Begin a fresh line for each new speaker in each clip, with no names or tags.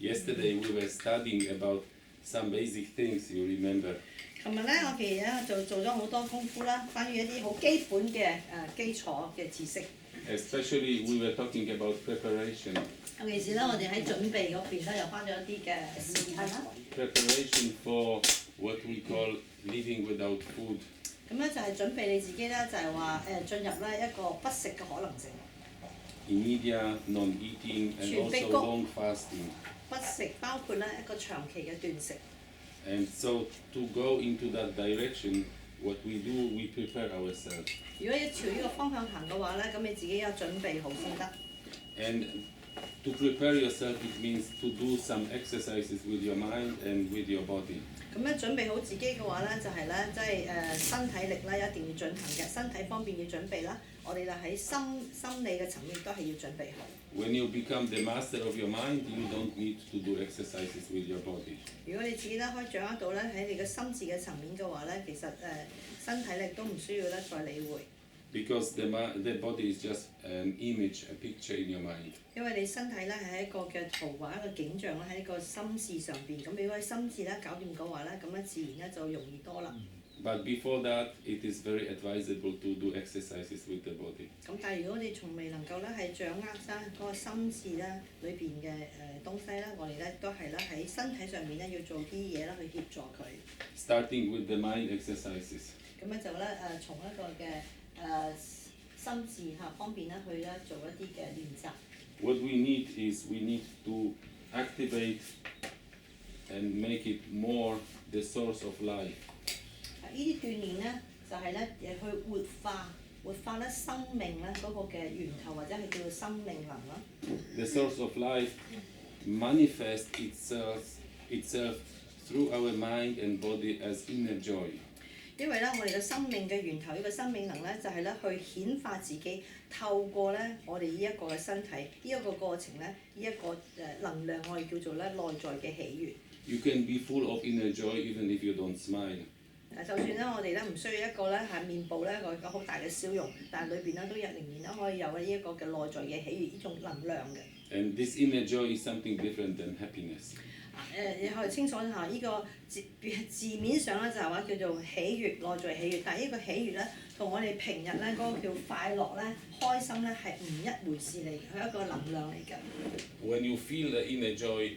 Yesterday we were studying about some basic things, you remember.
琴日咧，我其實咧就做咗好多功夫啦，關於一啲好基本嘅基礎嘅知識。
Especially we were talking about preparation.
尤其是咧，我哋喺準備嗰邊咧，又花咗一啲嘅時間啦。
Preparation for what we call living without food.
咁咧就係準備你自己咧，就係話進入咧一個不食嘅可能性。
Immediate non-eating and also long fasting.
不食包括咧一個長期嘅斷食。
And so to go into that direction, what we do, we prepare ourselves.
如果要朝呢個方向行嘅話咧，咁你自己有準備好先得。
And to prepare yourself, it means to do some exercises with your mind and with your body.
咁咧準備好自己嘅話咧，就係咧即係身體力咧一定要進行嘅，身體方面要準備啦。我哋就喺心理嘅層面都係要準備好。
When you become the master of your mind, you don't need to do exercises with your body.
如果你自己咧可以掌握到咧喺你嘅心智嘅層面嘅話咧，其實身體力都唔需要咧再理會。
Because the body is just an image, a picture in your mind.
因為你身體咧係一個嘅圖畫，一個景象咧喺一個心智上邊，咁如果喺心智咧搞掂嘅話咧，咁咧自然咧就容易多啦。
But before that, it is very advisable to do exercises with the body.
咁但係如果你從未能夠咧係掌握翻嗰個心智咧裏邊嘅東西咧，我哋咧都係咧喺身體上面咧要做啲嘢啦去協助佢。
Starting with the mind exercises.
咁咧就咧從一個嘅心智方面咧去咧做一啲嘅練習。
What we need is we need to activate and make it more the source of life.
呢啲鍛鍊咧就係咧去活化咧生命咧嗰個嘅源頭，或者係叫做生命能啦。
The source of life manifests itself through our mind and body as inner joy.
因為咧，我哋嘅生命嘅源頭，呢個生命能咧，就係咧去顯化自己，透過咧我哋呢一個嘅身體，呢一個過程咧，呢一個能量，我哋叫做咧內在嘅喜悅。
You can be full of inner joy even if you don't smile.
就算咧，我哋咧唔需要一個咧係面部咧個好大嘅笑容，但係裏邊咧都仍然咧可以有呢一個嘅內在嘅喜悅，呢種能量嘅。
And this inner joy is something different than happiness.
你可以清楚下呢個字面上咧就係話叫做喜悅，內在喜悅，但係呢個喜悅咧同我哋平日咧嗰個叫快樂咧、開心咧係唔一回事嚟，係一個能量嚟㗎。
When you feel the inner joy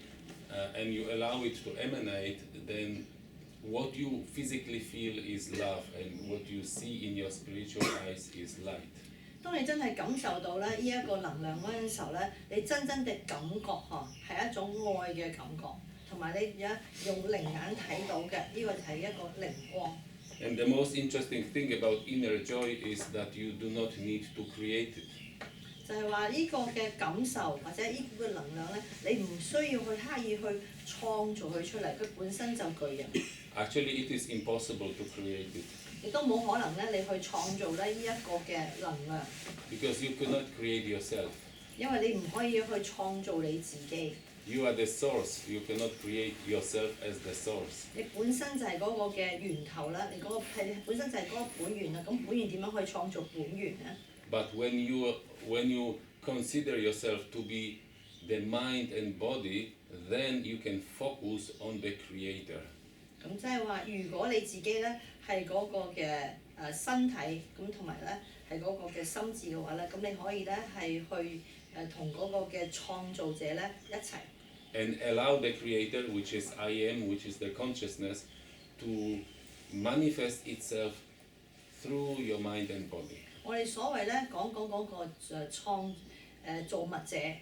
and you allow it to emanate, then what you physically feel is love, and what you see in your spiritual eyes is light.
當你真係感受到咧呢一個能量嗰陣時候咧，你真正嘅感覺係一種愛嘅感覺，同埋你而家用靈眼睇到嘅呢個就係一個靈光。
And the most interesting thing about inner joy is that you do not need to create it.
就係話呢個嘅感受或者呢個能量咧，你唔需要去刻意去創造佢出嚟，佢本身就具有。
Actually, it is impossible to create it.
亦都冇可能咧，你去創造咧呢一個嘅能量。
Because you cannot create yourself.
因為你唔可以去創造你自己。
You are the source. You cannot create yourself as the source.
你本身就係嗰個嘅源頭啦，你嗰個係本身就係嗰個本源啦。咁本源點樣去創造本源咧？
But when you consider yourself to be the mind and body, then you can focus on the creator.
咁即係話，如果你自己咧係嗰個嘅身體，咁同埋咧係嗰個嘅心智嘅話咧，咁你可以咧係去同嗰個嘅創造者咧一齊。
And allow the creator, which is I am, which is the consciousness, to manifest itself through your mind and body.
我哋所謂咧講嗰個造物者，咧，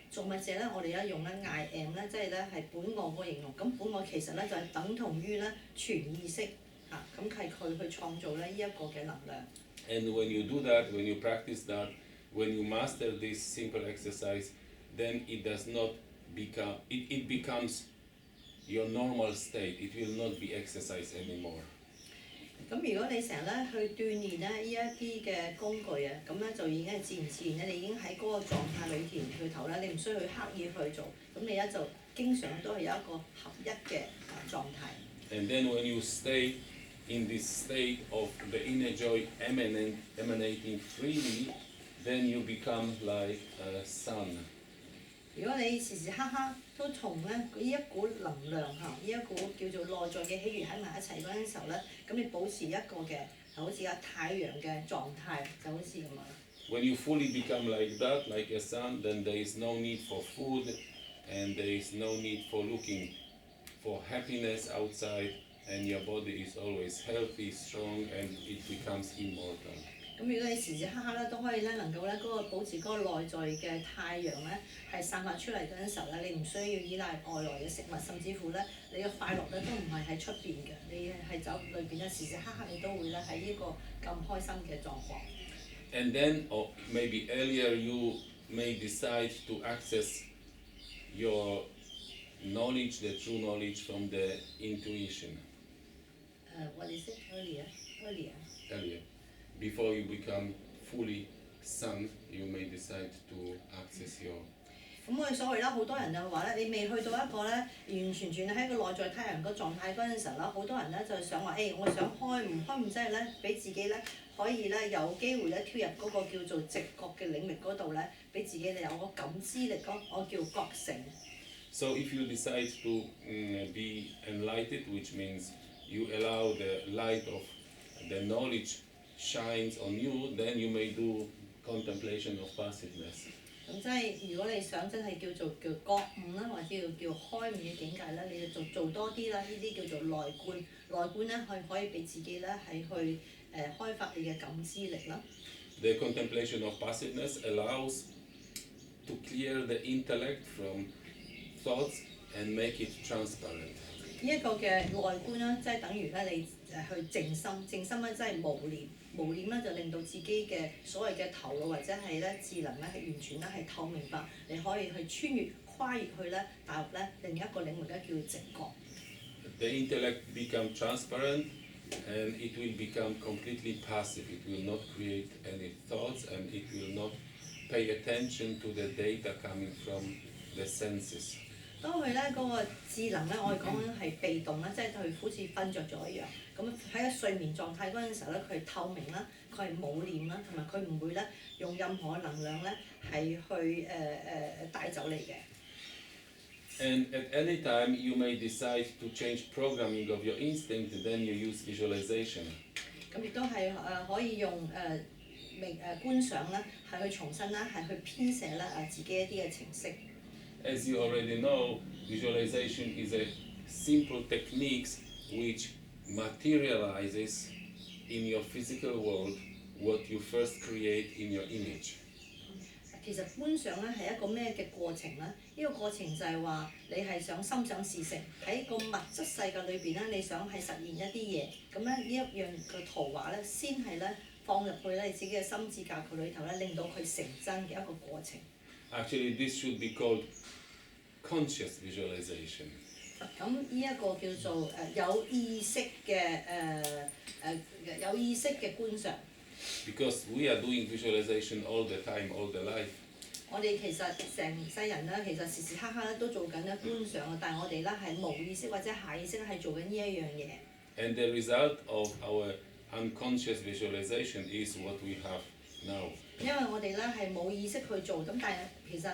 我哋咧用咧 I am 咧，即係咧係本我個形容。咁本我其實咧就係等同於咧全意識嚇，咁係佢去創造咧呢一個嘅能量。
And when you do that, when you practice that, when you master this simple exercise, then it does not become it becomes your normal state. It will not be exercise anymore.
咁如果你成日咧去鍛鍊咧呢一啲嘅工具啊，咁咧就已經係自然咧，你已經喺嗰個狀態裏邊去頭咧，你唔需要去刻意去做，咁你咧就經常都係有一個合一嘅狀態。
And then when you stay in this state of the inner joy emanating freely, then you become like a sun.
如果你時時刻刻都同咧呢一股能量嚇，呢一股叫做內在嘅喜悅喺埋一齊嗰陣時候咧，咁你保持一個嘅好似個太陽嘅狀態，就好似咁樣。
When you fully become like that, like a sun, then there is no need for food, and there is no need for looking for happiness outside, and your body is always healthy, strong, and it becomes immortal.
咁如果你時時刻刻咧都可以咧能夠咧嗰個保持嗰個內在嘅太陽咧係散發出嚟嗰陣時候咧，你唔需要依賴外來嘅食物，甚至乎咧你嘅快樂咧都唔係喺出邊嘅，你係走裏邊咧時時刻刻你都會咧喺呢個咁開心嘅狀況。
And then, or maybe earlier, you may decide to access your knowledge, the true knowledge from the intuition.
What is it earlier?
Earlier, before you become fully sun, you may decide to access your.
咁我哋所謂啦，好多人就話咧，你未去到一個咧完全全喺個內在太陽個狀態嗰陣時候啦，好多人咧就想話，我想開唔即係咧，俾自己咧可以咧有機會咧跳入嗰個叫做直覺嘅領域嗰度咧，俾自己咧有個感知力咯，我叫覺醒。
So if you decide to be enlightened, which means you allow the light of the knowledge shines on you, then you may do contemplation of passiveness.
咁即係如果你想真係叫做覺悟啦，或者叫開悟嘅境界咧，你就做多啲啦，呢啲叫做內觀。內觀咧可以俾自己咧係去開發你嘅感知力啦。
The contemplation of passiveness allows to clear the intellect from thoughts and make it transparent.
呢一個嘅內觀啦，即係等於咧你去靜心，靜心咧即係無念，無念咧就令到自己嘅所謂嘅頭腦或者係咧智能咧係完全咧係透明白，你可以去穿越跨越去咧大陸咧另一個領域咧叫直覺。
The intellect becomes transparent and it will become completely passive. It will not create any thoughts and it will not pay attention to the data coming from the senses.
當佢咧嗰個智能咧，我哋講緊係被動啦，即係佢好似瞓着咗一樣。咁喺個睡眠狀態嗰陣時候咧，佢係透明啦，佢係冇念啦，同埋佢唔會咧用任何能量咧係去帶走你嘅。
And at any time you may decide to change programming of your instinct, then you use visualization.
咁亦都係可以用觀想咧，係去重新咧係去編寫咧自己一啲嘅程式。
As you already know, visualization is a simple technique which materializes in your physical world what you first create in your image.
其實觀想咧係一個咩嘅過程咧？呢個過程就係話你係想心想事成，喺個物質世界裏邊咧，你想係實現一啲嘢，咁咧呢一樣嘅圖畫咧，先係咧放入去咧你自己嘅心智架構裏頭咧，令到佢成真嘅一個過程。
Actually, this should be called conscious visualization.
咁呢一個叫做有意識嘅有意識嘅觀想。
Because we are doing visualization all the time, all the life.
我哋其實成世人咧，其實時時刻刻咧都做緊咧觀想，但係我哋咧係無意識或者下意識係做緊呢一樣嘢。
And the result of our unconscious visualization is what we have now.
因為我哋咧係冇意識去做，咁但係其實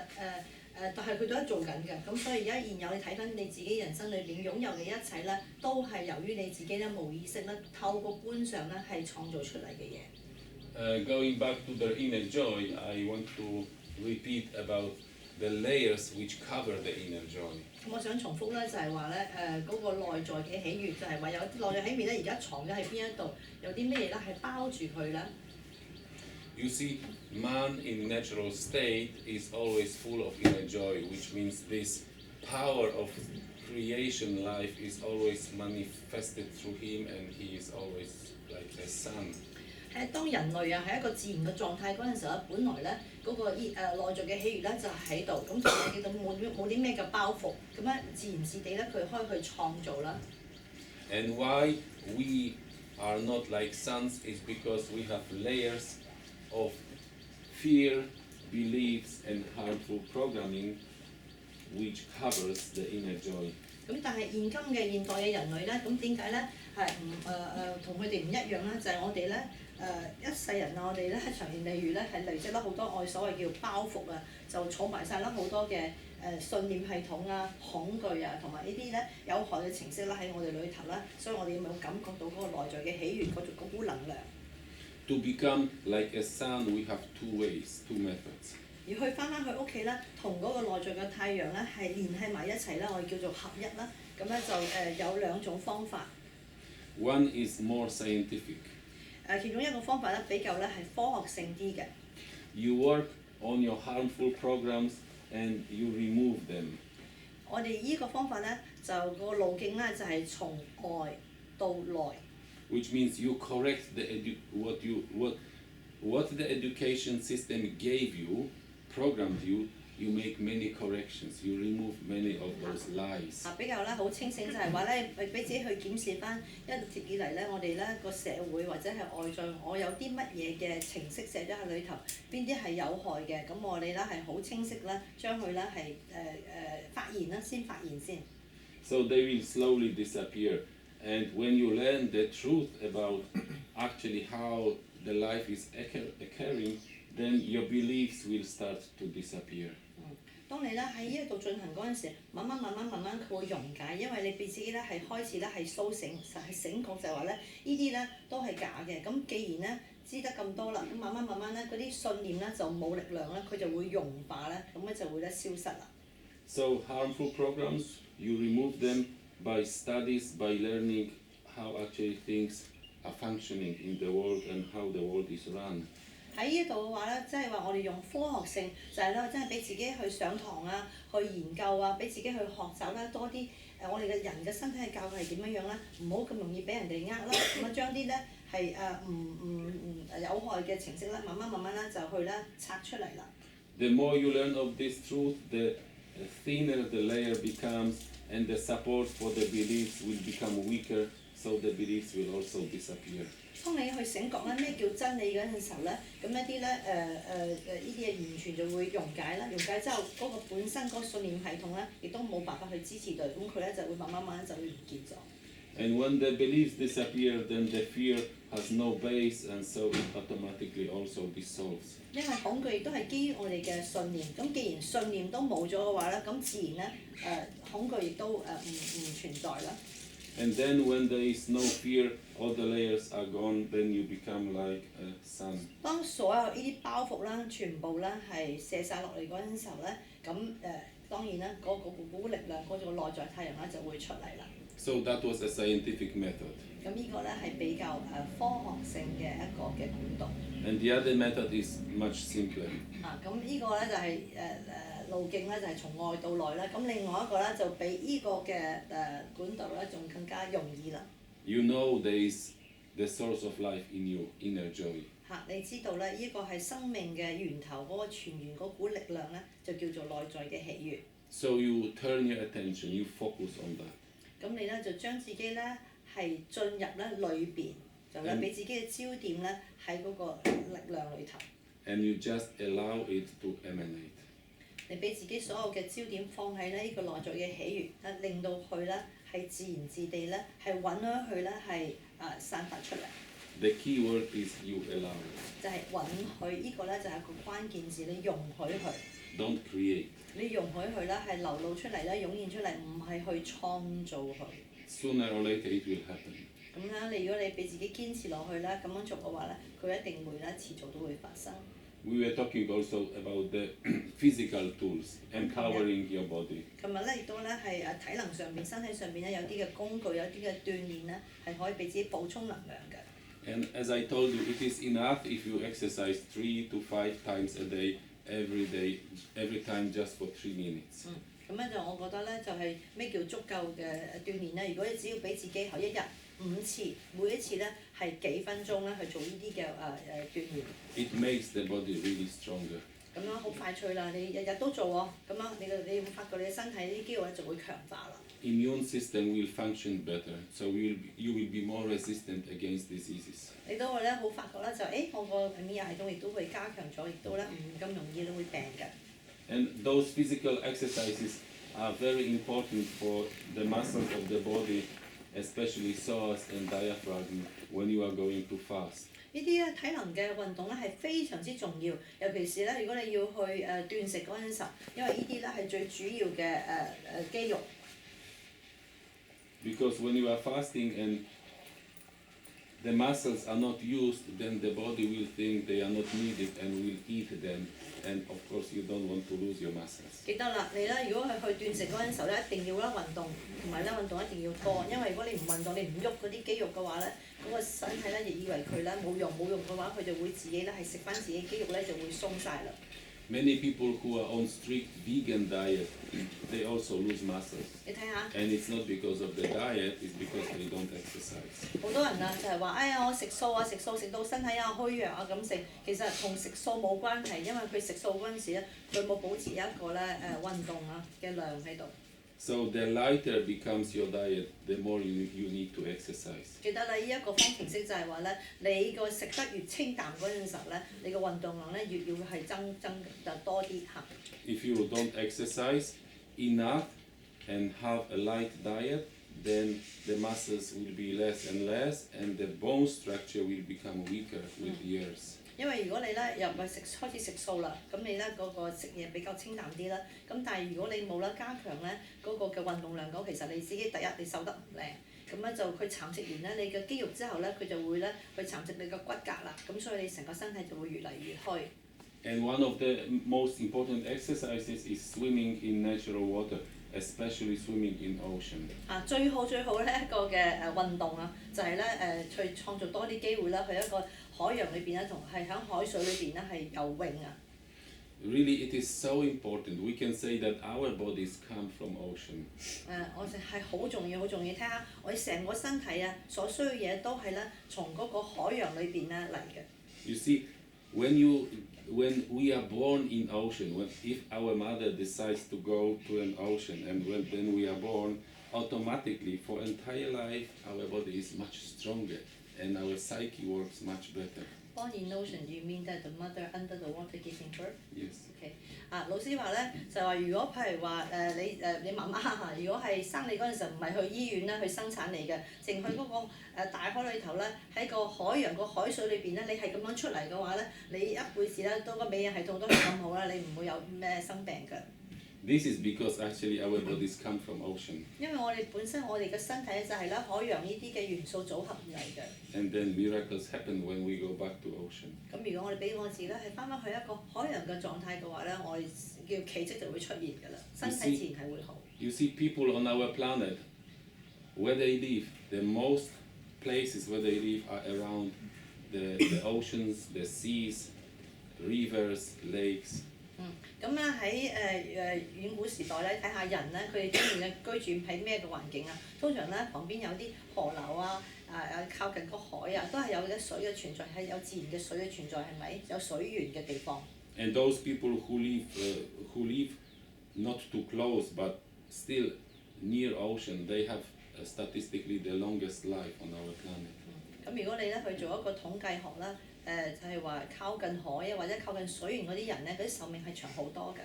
但係佢都係做緊嘅，咁所以而家現有你睇緊你自己人生裏邊擁有嘅一切咧，都係由於你自己咧冇意識咧透過觀想咧係創造出嚟嘅嘢。
Going back to the inner joy, I want to repeat about the layers which cover the inner joy.
咁我想重複咧，就係話咧嗰個內在嘅喜悅，就係話有啲內在喜悅咧，而家藏咗喺邊一度，有啲咩嘢咧係包住佢咧。
You see, man in natural state is always full of inner joy, which means this power of creation life is always manifested through him and he is always like a sun.
當人類喺一個自然嘅狀態嗰陣時候，本來咧嗰個內在嘅喜悅咧就喺度，咁其實叫做冇啲咩嘅包袱，咁樣自然自地咧佢可以去創造啦。
And why we are not like suns is because we have layers of fear, beliefs and harmful programming which covers the inner joy.
咁但係現今嘅現代嘅人類咧，咁點解咧係同佢哋唔一樣咧？就係我哋咧一世人啊，我哋咧長年累月咧係累積咗好多我哋所謂叫包袱啊，就儲埋晒啦好多嘅信念系統啊、恐懼啊，同埋呢啲咧有害嘅程式啦喺我哋裏頭啦，所以我哋有冇感覺到嗰個內在嘅喜悅嗰股能量？
To become like a sun, we have two ways, two methods.
而去翻去屋企咧，同嗰個內在嘅太陽咧係聯繫埋一齊啦，我哋叫做合一啦。咁咧就有兩種方法。
One is more scientific.
其中一個方法咧比較咧係科學性啲嘅。
You work on your harmful programs and you remove them.
我哋依個方法咧就個路徑咧就係從外到內。
Which means you correct what the education system gave you, programmed you. You make many corrections. You remove many of those lies.
比較咧好清醒就係話咧，俾自己去檢視翻一直以嚟咧，我哋咧個社會或者係外在，我有啲乜嘢嘅程式寫咗喺裏頭，邊啲係有害嘅，咁我哋咧係好清晰咧，將佢咧係發現啦，先發現先。
So they will slowly disappear. And when you learn the truth about actually how the life is occurring, then your beliefs will start to disappear.
當你咧喺呢一度進行嗰陣時，慢慢佢會溶解，因為你俾自己咧係開始咧係甦醒，係醒覺就係話咧，呢啲咧都係假嘅。咁既然咧知得咁多啦，咁慢慢咧嗰啲信念咧就冇力量咧，佢就會融化咧，咁咧就會咧消失啦。
So harmful programs, you remove them by studies, by learning how actually things are functioning in the world and how the world is run.
喺呢度嘅話咧，即係話我哋用科學性，就係咧，真係俾自己去上堂啊，去研究啊，俾自己去學習啦，多啲我哋嘅人嘅身體嘅教育係點樣樣咧，唔好咁容易俾人哋呃啦，咁啊將啲咧係唔有害嘅程式咧，慢慢咧就去咧拆出嚟啦。
The more you learn of this truth, the thinner the layer becomes, and the support for the beliefs will become weaker, so the beliefs will also disappear.
當你去醒覺咧咩叫真理嗰陣時候咧，咁一啲咧呢啲嘢完全就會溶解啦，溶解之後嗰個本身嗰個信念系統咧，亦都冇辦法去支持到，咁佢咧就會慢慢就會唔見咗。
And when the beliefs disappear, then the fear has no base, and so it automatically also dissolves.
因為恐懼亦都係基於我哋嘅信念，咁既然信念都冇咗嘅話咧，咁自然咧恐懼亦都唔存在啦。
And then when there is no fear, all the layers are gone, then you become like a sun.
當所有呢啲包袱啦，全部咧係卸晒落嚟嗰陣時候咧，咁當然啦，嗰股力量，嗰個內在太陽咧就會出嚟啦。
So that was a scientific method.
咁呢個咧係比較科學性嘅一個嘅管道。
And the other method is much simpler.
咁呢個咧就係路徑咧就係從外到內啦。咁另外一個咧就比呢個嘅管道咧仲更加容易啦。
You know there is the source of life in you, inner joy.
你知道咧，呢個係生命嘅源頭嗰個泉源嗰股力量咧，就叫做內在嘅喜悅。
So you turn your attention, you focus on that.
咁你咧就將自己咧係進入咧裏邊，就咧俾自己嘅焦點咧喺嗰個力量裏頭。
And you just allow it to emanate.
你俾自己所有嘅焦點放喺呢個內在嘅喜悅，令到佢咧係自然自地咧係允許佢咧係散發出嚟。
The key word is you allow.
就係允許，呢個咧就係個關鍵字，你容許佢。
Don't create.
你容許佢咧係流露出嚟咧，湧現出嚟，唔係去創造佢。
Sooner or later it will happen.
咁咧，如果你俾自己堅持落去咧，咁樣做嘅話咧，佢一定會咧遲早都會發生。
We were talking also about the physical tools, empowering your body.
琴日咧亦都咧係體能上邊、身體上邊咧有啲嘅工具，有啲嘅鍛鍊咧係可以俾自己補充能量嘅。
And as I told you, it is enough if you exercise 3 to 5 times a day, every time just for 3 minutes.
咁咧就我覺得咧就係咩叫足夠嘅鍛鍊咧？如果你只要俾自己喺一日5次，每一次咧係幾分鐘咧去做呢啲嘅鍛鍊。
It makes the body really stronger.
咁樣好快脆啦！你日日都做喎，咁樣你會發覺你嘅身體啲肌肉咧就會強化啦。
Immune system will function better, so you will be more resistant against diseases.
你都會咧好發覺咧就我個免疫系統亦都會加強咗，亦都咧唔咁容易都會病嘅。
And those physical exercises are very important for the muscles of the body, especially psoas and diaphragm, when you are going to fast.
呢啲咧體能嘅運動咧係非常之重要，尤其是咧如果你要去斷食嗰陣時候，因為呢啲咧係最主要嘅肌肉。
Because when you are fasting and the muscles are not used, then the body will think they are not needed and will eat them. And of course, you don't want to lose your muscles.
記得啦，你咧如果係去斷食嗰陣時候咧，一定要咧運動，同埋咧運動一定要多，因為如果你唔運動，你唔喐嗰啲肌肉嘅話咧，嗰個身體咧亦以為佢咧冇用嘅話，佢就會自己咧係食翻自己肌肉咧就會鬆晒啦。
Many people who are on strict vegan diet, they also lose muscles.
你睇下。
And it's not because of the diet, it's because they don't exercise.
好多人啊，就係話：哎呀，我食素啊，食素食到身體啊虛弱啊咁食。其實同食素冇關係，因為佢食素嗰陣時咧，佢冇保持一個咧運動啊嘅量喺度。
So the lighter becomes your diet, the more you need to exercise.
記得啦，呢一個方程式就係話咧，你個食得越清淡嗰陣時候咧，你個運動量咧越要係增就多啲嚇。
If you don't exercise enough and have a light diet, then the muscles will be less and less, and the bone structure will become weaker with years.
因為如果你咧又開始食素啦，咁你咧嗰個食嘢比較清淡啲啦。咁但係如果你冇啦加強咧嗰個嘅運動量講，其實你自己第一你瘦得唔靚，咁咧就佢蠶食完咧你嘅肌肉之後咧，佢就會咧去蠶食你嘅骨骼啦。咁所以你成個身體就會越嚟越虛。
And one of the most important exercises is swimming in natural water, especially swimming in ocean.
最好咧一個嘅運動啊，就係咧去創造多啲機會啦，去一個海洋裏邊咧，同係喺海水裏邊咧係游泳啊。
Really, it is so important. We can say that our bodies come from ocean.
我哋係好重要，好重要。睇下我哋成個身體啊，所需要嘢都係咧從嗰個海洋裏邊咧嚟嘅。
You see, when we are born in ocean, if our mother decides to go to an ocean, and then we are born, automatically for entire life our body is much stronger and our psyche works much better.
Born in ocean, you mean that the mother under the water giving birth?
Yes.
OK. 老師話咧就話，如果譬如話你媽媽嚇，如果係生你嗰陣時候唔係去醫院咧去生產你嘅，淨去嗰個大海裏頭咧，喺個海洋個海水裏邊咧，你係咁樣出嚟嘅話咧，你一輩子咧到個免疫系統都係咁好啦，你唔會有咩生病㗎。
This is because actually our bodies come from ocean.
因為我哋本身我哋嘅身體就係咧海洋呢啲嘅元素組合嚟嘅。
And then miracles happen when we go back to ocean.
咁如果我哋俾我自己咧係翻返去一個海洋嘅狀態嘅話咧，我哋叫奇蹟就會出現㗎啦，身體自然係會好。
You see people on our planet, where they live, the most places where they live are around the oceans, the seas, rivers, lakes.
咁咧喺遠古時代咧，睇下人咧，佢哋中意嘅居住喺咩嘅環境啊？通常咧旁邊有啲河流啊，靠近個海啊，都係有啲水嘅存在，係有自然嘅水嘅存在，係咪？有水源嘅地方。
And those people who live not too close but still near ocean, they have statistically the longest life on our planet.
咁如果你咧去做一個統計學啦，就係話靠近海啊或者靠近水源嗰啲人咧，嗰啲壽命係長好多嘅。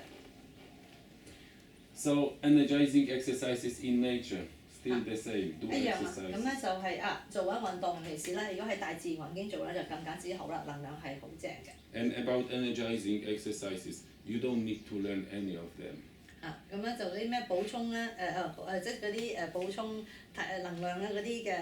So energizing exercises in nature, still the same. Do
一樣啊，咁
exercise.
咧就係做緊運動，尤其是咧，如果喺大自然環境做咧，就更加之好啦，能量係好正嘅。
And about energizing exercises, you don't need to learn any of them.
咁咧就啲咩補充咧即係嗰啲補充能量咧嗰啲嘅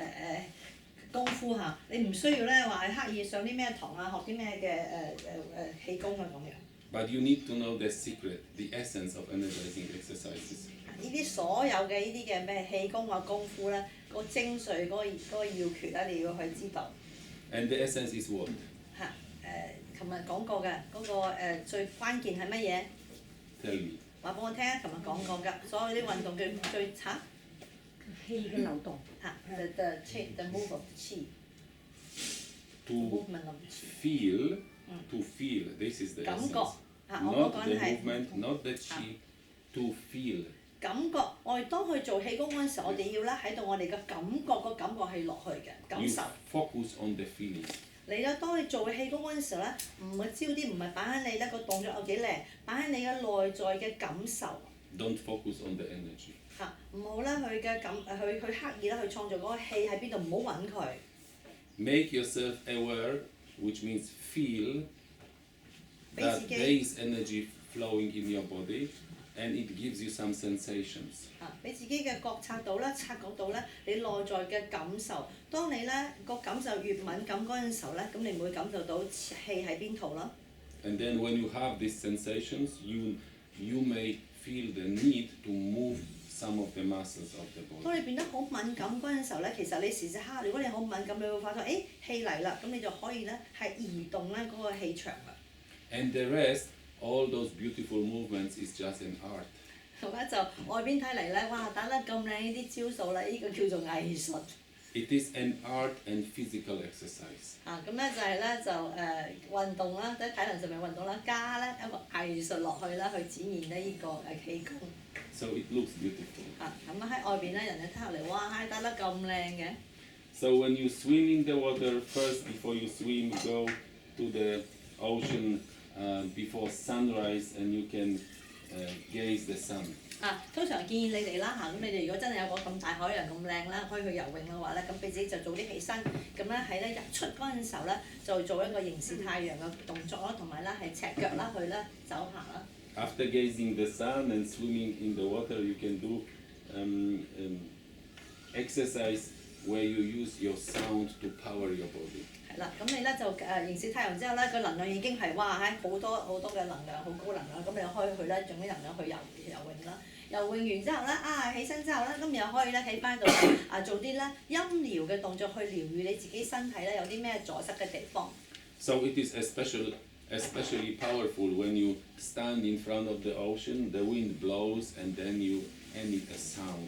功夫嚇，你唔需要咧話刻意上啲咩堂啊，學啲咩嘅氣功啊咁樣。
But you need to know the secret, the essence of energizing exercises.
呢啲所有嘅呢啲嘅咩氣功啊功夫咧，個精髓嗰個要訣咧，你要去知道。
And the essence is what?
琴日講過嘅嗰個最關鍵係乜嘢？
Tell me.
話俾我聽啊！琴日講過㗎，所有啲運動嘅最
氣嘅流動。
the move of the qi。To movement of the qi。feel,
to feel. This is the
感
essence.
覺我
Not
講
the
緊係
movement, not the chi. To feel.
感覺。我哋當去做氣功嗰陣時，我哋要咧喺度，我哋嘅感覺個感覺係落去嘅感
You
受。
focus on the feeling.
你咧，當你做氣功嗰陣時候咧，唔係焦點唔係擺喺你咧個動作有幾靚，擺喺你嘅內在嘅感受。
Don't focus on the energy.
唔好咧去刻意咧去創造嗰個氣喺邊度，唔好揾佢。
Make yourself aware which means feel
俾
that
自己
there is energy flowing in your body, and it gives you some sensations.
俾自己嘅覺察到啦，察覺到咧你內在嘅感受。當你咧個感受越敏感嗰陣時候咧，咁你會感受到氣喺邊度啦。
And then when you have these sensations, you may feel the need to move some of the muscles of the
當
body.
你變得好敏感嗰陣時候咧，其實你時時刻，如果你好敏感，你會發覺，氣嚟啦，咁你就可以咧係移動咧嗰個氣場啦。
And the rest, all those beautiful movements, is just an art.
咁咧就外邊睇嚟咧，哇打得咁靚呢啲招數咧，呢個叫做藝術。
It is an art and physical exercise.
咁咧就係咧就運動啦，即係體能上面運動啦，加咧一個藝術落去啦，去展現咧呢個氣功。
So it looks beautiful.
咁喺外邊咧，人哋睇落嚟，哇打得咁靚嘅。
So when you swim in the water, first before you swim, go to the ocean before sunrise, and you can gaze the sun.
通常建議你哋啦咁你哋如果真係有個咁大海洋咁靚啦，可以去游泳嘅話咧，咁俾自己就早啲起身，咁咧喺咧日出嗰陣時候咧，就做一個凝視太陽嘅動作啦，同埋咧係赤腳啦去咧走行啦。
After gazing the sun and swimming in the water, you can do exercise where you use your sound to power your body.
係啦，咁你咧就凝視太陽之後咧，個能量已經係哇好多好多嘅能量，好高能量，咁你可以去咧用啲能量去游泳啦。游泳完之後咧，起身之後咧，咁又可以咧喺翻度做啲咧音療嘅動作去療愈你自己身體咧有啲咩阻塞嘅地方。
So it is especially powerful when you stand in front of the ocean, the wind blows, and then you emit a sound.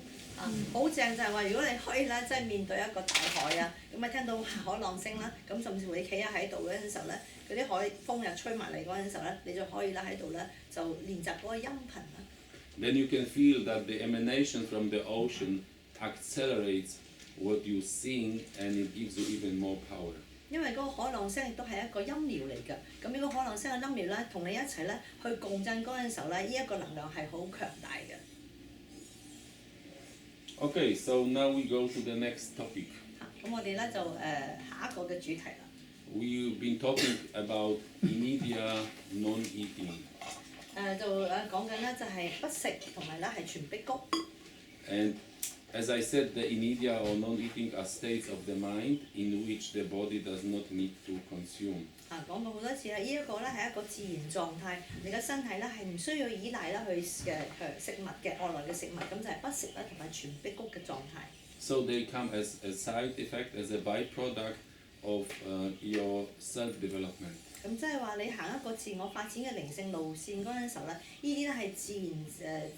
好正就係話，如果你可以咧，即係面對一個大海啊，咁聽到海浪聲啦，咁甚至乎你企喺度嗰陣時候咧，嗰啲海風又吹埋嚟嗰陣時候咧，你就可以咧喺度咧就練習嗰個音頻啦。
Then you can feel that the emanation from the ocean accelerates what you sing, and it gives you even more power.
因為嗰個海浪聲亦都係一個音療嚟㗎，咁呢個海浪聲嘅音療咧，同你一齊咧去共振嗰陣時候咧，呢一個能量係好強大嘅。
Okay, so now we go to the next topic.
咁我哋咧就下一個嘅主題啦。
We've been talking about immediate non-eating.
就講緊咧就係不食同埋咧係全壁谷。
And as I said, the immediate or non-eating are states of the mind in which the body does not need to consume.
講過好多次啦，呢一個咧係一個自然狀態，你嘅身體咧係唔需要依賴啦去食物嘅外來嘅食物，咁就係不食啦同埋全壁谷嘅狀態。
So they come as a side effect, as a byproduct of your self-development.
咁即係話你行一個自我發展嘅靈性路線嗰陣時候咧，呢啲咧係自然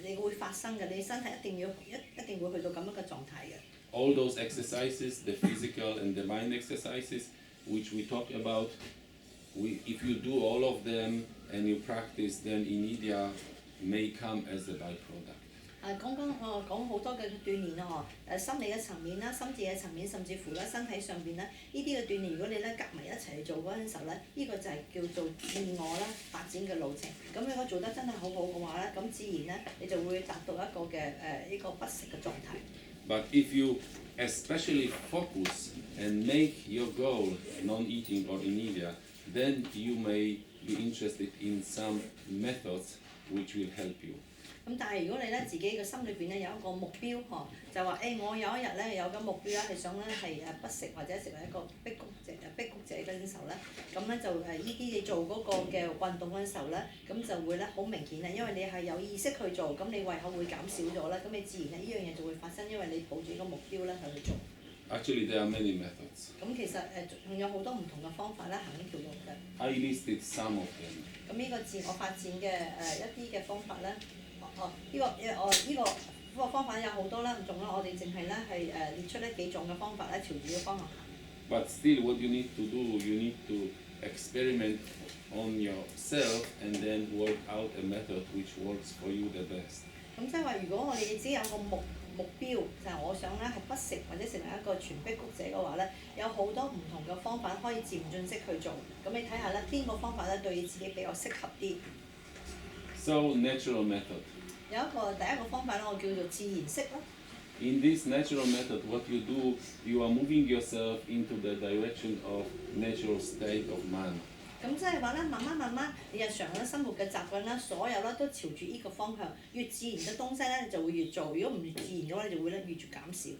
你會發生嘅，你身體一定會去到咁樣嘅狀態嘅。
All those exercises, the physical and the mind exercises, which we talk about, if you do all of them and you practice, then immediate may come as a byproduct.
講好多嘅鍛鍊咯心理嘅層面啦、心智嘅層面，甚至乎咧身體上邊咧，呢啲嘅鍛鍊，如果你咧夾埋一齊去做嗰陣時候咧，呢個就係叫做自我啦發展嘅路程。咁如果做得真係好好嘅話咧，咁自然咧你就會達到一個嘅呢個不食嘅狀態。
But if you especially focus and make your goal non-eating or immediate, then you may be interested in some methods which will help you.
咁但係如果你咧自己嘅心裏邊咧有一個目標就話我有一日咧有個目標咧係想咧係不食或者成為一個壁谷者嗰陣時候咧，咁咧就呢啲你做嗰個嘅運動嗰陣時候咧，咁就會咧好明顯咧，因為你係有意識去做，咁你胃口會減少咗啦，咁你自然咧呢樣嘢就會發生，因為你抱住個目標咧去做。
Actually, there are many methods.
咁其實仲有好多唔同嘅方法咧行呢條路嘅。
I listed some of them.
咁呢個自我發展嘅一啲嘅方法咧。呢個方法有好多啦，唔同啦，我哋淨係咧係列出呢幾種嘅方法咧，朝住呢個方向行。
But still, what you need to do, you need to experiment on yourself and then work out a method which works for you the best.
咁即係話，如果我哋自己有個目標，就係我想咧係不食或者成為一個全壁谷者嘅話咧，有好多唔同嘅方法可以漸進式去做。咁你睇下咧，邊個方法咧對你自己比較適合啲？
So natural method.
有第一個方法咧，我叫做自然式啦。
in this natural method, what you do, you are moving yourself into the direction of natural state of man.
咁即係話咧，慢慢，你日常咧生活嘅習慣咧，所有咧都朝住呢個方向，越自然嘅東西咧就會越做，如果唔越自然嘅話，你就會咧越減少。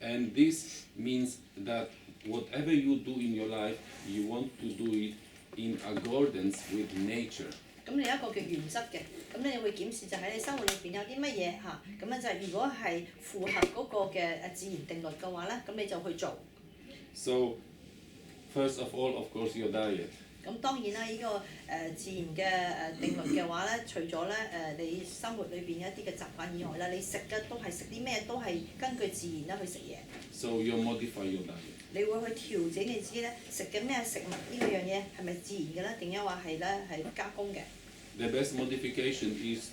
And this means that whatever you do in your life, you want to do it in accordance with nature.
咁你有一個叫原則嘅，咁你會檢視就喺你生活裏邊有啲乜嘢嚇，咁咧就係如果係符合嗰個嘅自然定律嘅話咧，咁你就去做。
So, first of all, of course, your diet.
咁當然啦，呢個自然嘅定律嘅話咧，除咗咧你生活裏邊一啲嘅習慣以外咧，你食嘅都係食啲咩都係根據自然咧去食嘢。
So you modify your diet.
你會去調整你自己咧食嘅咩食物呢個樣嘢係咪自然嘅咧，定抑或係咧係加工嘅
The best modification is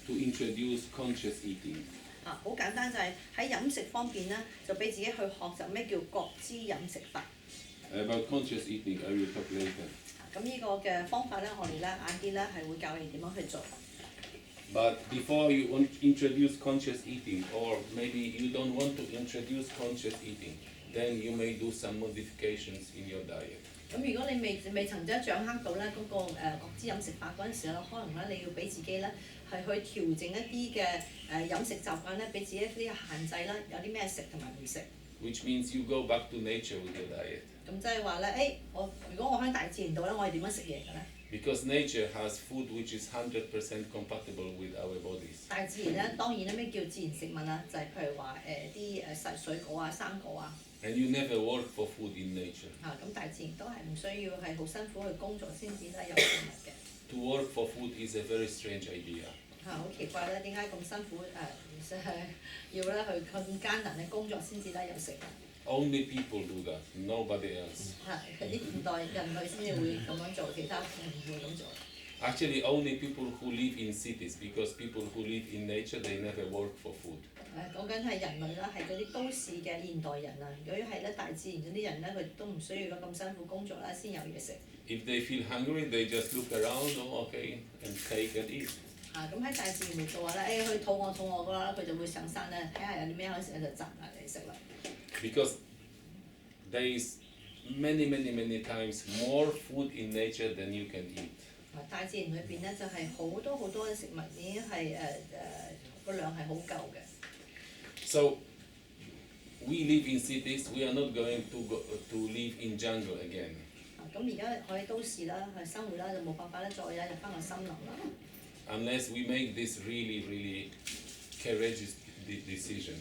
to introduce conscious eating.
啊？好簡單就係喺飲食方面咧，就俾自己去學習咩叫覺知飲食法。
About conscious eating, I will talk later.
咁呢個嘅方法咧，我哋咧晏啲咧係會教你點樣去做。
But before you introduce conscious eating, or maybe you don't want to introduce conscious eating, then you may do some modifications in your diet.
咁如果你未曾掌握到咧嗰個覺知飲食法嗰陣時咧，可能咧你要俾自己咧係去調整一啲嘅飲食習慣咧，俾自己一啲限制啦，有啲咩食同埋唔食。
Which means you go back to nature with your diet.
咁即係話咧，如果我喺大自然度咧，我係點樣食嘢嘅咧？
Because nature has food which is 100% compatible with our bodies.
大自然咧，當然咧，咩叫自然食物啊？就係譬如話啲水果啊、生果啊。
And you never work for food in nature.
咁大自然都係唔需要係好辛苦去工作先至咧有食物嘅。
To work for food is a very strange idea.
好奇怪咧，點解咁辛苦要咧去咁艱難嘅工作先至咧有食物
？Only people do that, nobody else.
啲現代人類先至會咁樣做，其他人唔會咁做。
Actually, only people who live in cities, because people who live in nature, they never work for food.
講緊係人類啦，係嗰啲都市嘅現代人啊。如果係咧大自然嗰啲人咧，佢都唔需要咁辛苦工作啦，先有嘢食。
If they feel hungry, they just look around, okay, and take and eat.
咁喺大自然度話咧，佢肚餓㗎啦，佢就會上山咧，睇下有啲咩可以食就摘埋嚟食啦。
Because there is many times more food in nature than you can eat.
大自然裏邊咧就係好多嘅食物已經係個量係好夠嘅。
So we live in cities. We are not going to live in jungle again.
咁而家我喺都市啦，去生活啦，就冇辦法咧再入翻個森林啦。
Unless we make this really courageous decision.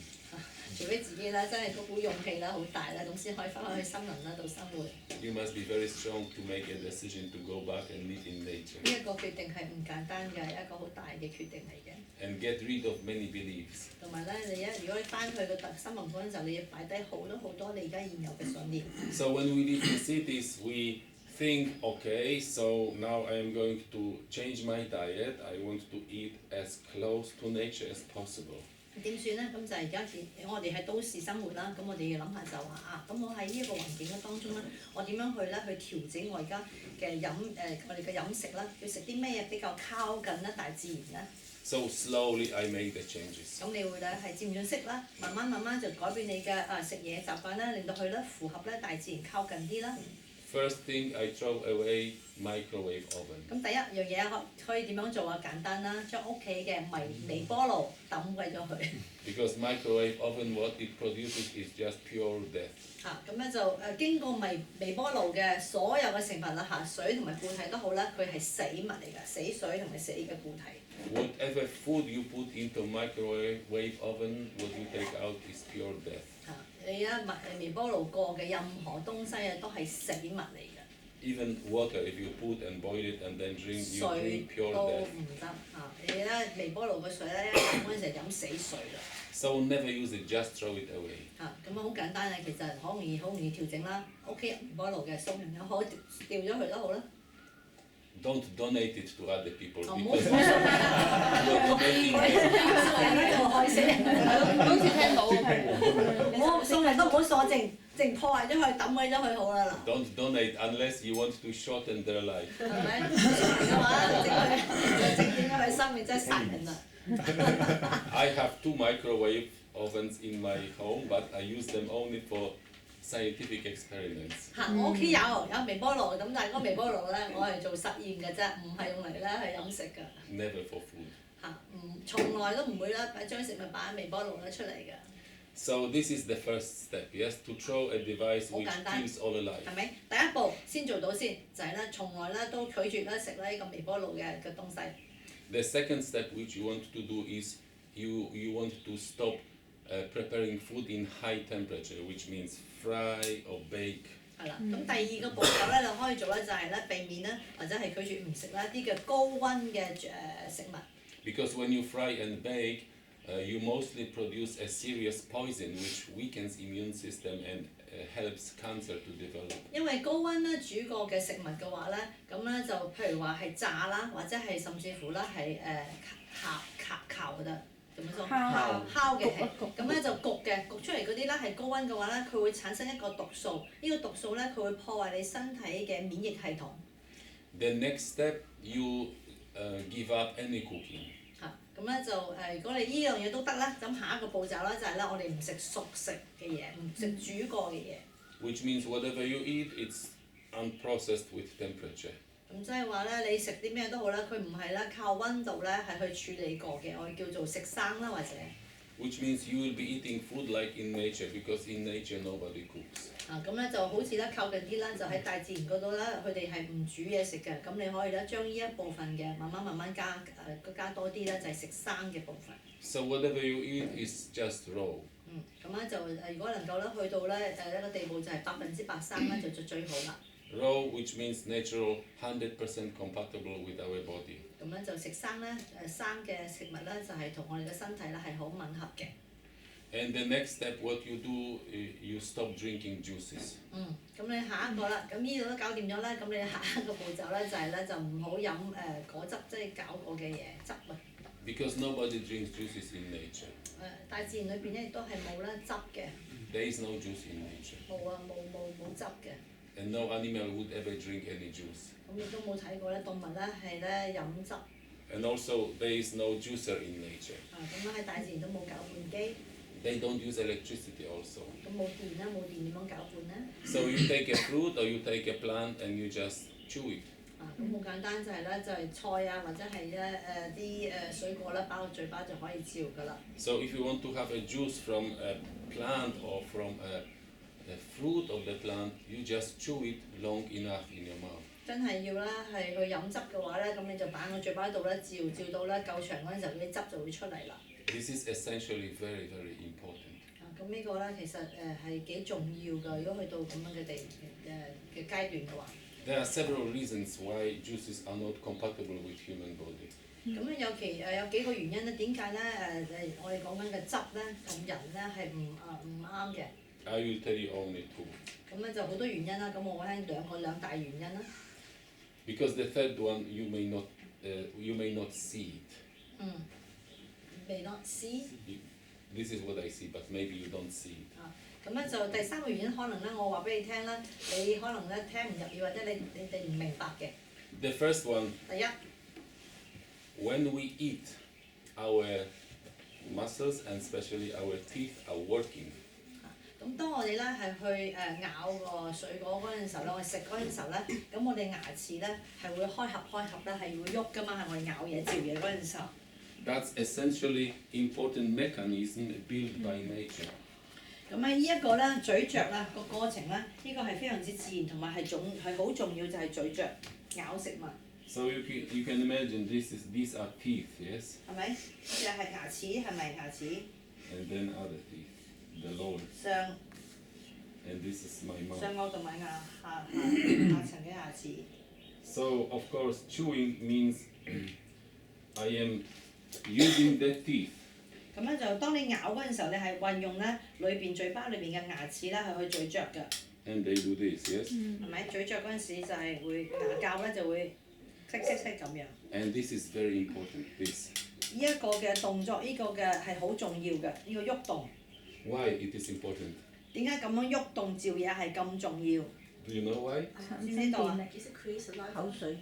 除非自己咧真係嗰股勇氣啦好大啦，咁先可以翻去森林啦度生活。
You must be very strong to make a decision to go back and live in nature.
呢一個決定係唔簡單嘅，一個好大嘅決定嚟嘅。
And get rid of many beliefs.
同埋咧，如果你翻去個森林嗰陣時候，你要擺低好多你而家現有嘅信念。
So when we live in cities, we think, okay, so now I am going to change my diet. I want to eat as close to nature as possible.
點算咧？咁就係而家我哋喺都市生活啦，咁我哋要諗下就話咁我喺呢一個環境嘅當中咧，我點樣去調整我而家嘅我哋嘅飲食啦？要食啲咩嘢比較靠近咧大自然咧？
So slowly I made the changes.
咁你會咧係漸進式啦，慢慢就改變你嘅食嘢習慣啦，令到佢咧符合咧大自然靠近啲啦。
First thing, I throw away microwave oven.
咁第一樣嘢可以點樣做啊？簡單啦，將屋企嘅微波爐抌鬼咗佢。
Because microwave oven, what it produces is just pure death.
咁咧就經過微波爐嘅所有嘅成分啦水同埋固體都好啦，佢係死物嚟㗎，死水同埋死嘅固體。
Whatever food you put into microwave oven, what you take out is pure death.
你微波爐過嘅任何東西都係死物嚟嘅。
Even water, if you put and boil it and then drink, you
水
drink pure
都
death.
唔得你微波爐嘅水咧，飲嗰陣時飲死水啦。
So never use it, just throw it away.
咁好簡單其實好容易調整啦。屋企微波爐嘅數量又好，掉咗佢都好啦。
Don't donate it to other people.
唔好
Because
害死人，
好似聽到
唔好送人都唔好送，淨破壞咗佢，抌鬼咗佢好啦嗱。
don't donate unless you want to shorten their life.
係咪？嘅話，整點解佢生命真係殺人啦！I
have 2 microwave ovens in my home, but I use them only for scientific experiments.
我屋企有微波爐咁，但係嗰個微波爐咧，我係做實驗嘅啫，唔係用嚟咧去飲食㗎。
Never for food.
從來都唔會咧將食物擺喺微波爐咧出嚟嘅。
So this is the first step, yes, to throw a device
好
which
簡單，
kills all alive.
係咪？第一步先做到先，就係咧從來咧都拒絕咧食咧呢個微波爐嘅東西。
The second step which you want to do is you want to stop preparing food in high temperature, which means fry or bake.
係啦，咁第二個步驟咧，你可以做咧就係咧避免咧，或者係拒絕唔食咧一啲嘅高溫嘅食物。
Because when you fry and bake, you mostly produce a serious poison which weakens immune system and helps cancer to develop.
因為高溫咧煮過嘅食物嘅話咧，咁咧就譬如話係炸啦，或者係甚至乎咧係烤嘅，點樣講？烤嘅係，咁咧就焗出嚟嗰啲咧係高溫嘅話咧，佢會產生一個毒素，呢個毒素咧佢會破壞你身體嘅免疫系統。
The next step, you give up any cooking.
咁咧就如果你呢樣嘢都得咧，咁下一個步驟咧就係咧，我哋唔食熟食嘅嘢，唔食煮過嘅嘢。
Which means whatever you eat, it's unprocessed with temperature.
咁即係話咧，你食啲咩都好啦，佢唔係咧靠溫度咧係去處理過嘅，我哋叫做食生啦或者。
Which means you will be eating food like in nature, because in nature nobody cooks.
咁咧就好似咧靠近啲啦，就喺大自然嗰度咧，佢哋係唔煮嘢食嘅，咁你可以咧將呢一部分嘅慢慢加多啲咧，就係食生嘅部分。
So whatever you eat is just raw.
咁咧就如果能夠咧去到咧一個地步就係100%生咧就最好啦。
Raw, which means natural, 100% compatible with our body.
咁咧就食生咧生嘅食物咧就係同我哋嘅身體咧係好吻合嘅。
And the next step, what you do, you stop drinking juices.
咁你下一個啦，咁呢度都搞掂咗啦，咁你下一個步驟咧就係咧就唔好飲果汁，即係攪過嘅嘢汁啊。
Because nobody drinks juices in nature.
大自然裏邊咧亦都係冇咧汁嘅。
There is no juice in nature.
冇汁嘅。
And no animal would ever drink any juice.
咁亦都冇睇過咧動物咧係咧飲汁。
And also, there is no juicer in nature.
咁喺大自然都冇攪拌機。
They don't use electricity also.
咁冇電啦，冇電點樣攪拌咧？
So you take a fruit or you take a plant and you just chew it.
咁好簡單就係咧，就係菜啊，或者係咧啲水果咧，擺落嘴巴就可以照㗎啦。
So if you want to have a juice from a plant or from a fruit of the plant, you just chew it long enough in your mouth.
真係要咧係去飲汁嘅話咧，咁你就擺喺嘴巴度咧照到咧夠長嗰陣時候，啲汁就會出嚟啦。
This is essentially very, very important.
咁呢個咧其實係幾重要㗎，如果去到咁樣嘅階段嘅話。
There are several reasons why juices are not compatible with human body.
咁咧有幾個原因咧，點解咧我哋講緊嘅汁咧同人咧係唔啱嘅？
I will tell you only two.
咁咧就好多原因啦，咁我聽兩大原因啦。
Because the third one you may not see it.
May not see.
This is what I see, but maybe you don't see it.
咁咧就第三個原因可能咧，我話俾你聽啦，你可能咧聽唔入耳，或者你哋唔明白嘅。
The first one.
第一。
When we eat, our muscles and especially our teeth are working.
咁當我哋咧係去咬個水果嗰陣時候咧，我哋食嗰陣時候咧，咁我哋牙齒咧係會開合咧係會喐㗎嘛，係我哋咬嘢嚼嘢嗰陣時候。
That's essentially important mechanism built by nature.
咁呢一個咧咀嚼啦個過程咧，呢個係非常之自然同埋係好重要，就係咀嚼咬食物。
So you can imagine these are teeth, yes?
係咪？即係牙齒係咪牙齒
And then other teeth, the lower.
上
And this is my mouth.
上顎同埋下層嘅牙齒。
So of course chewing means I am using the teeth.
咁咧就當你咬嗰陣時候，你係運用咧嘴巴裏邊嘅牙齒咧係去咀嚼㗎。
And they do this, yes?
係咪？咀嚼嗰陣時就係會牙骹咧就會咁樣。
And this is very important. This.
呢一個嘅動作，呢個嘅係好重要嘅，呢個喐動。
Why it is important?
點解咁樣喐動嚼嘢係咁重要？
Do you know why?
知唔知道啊？
口水。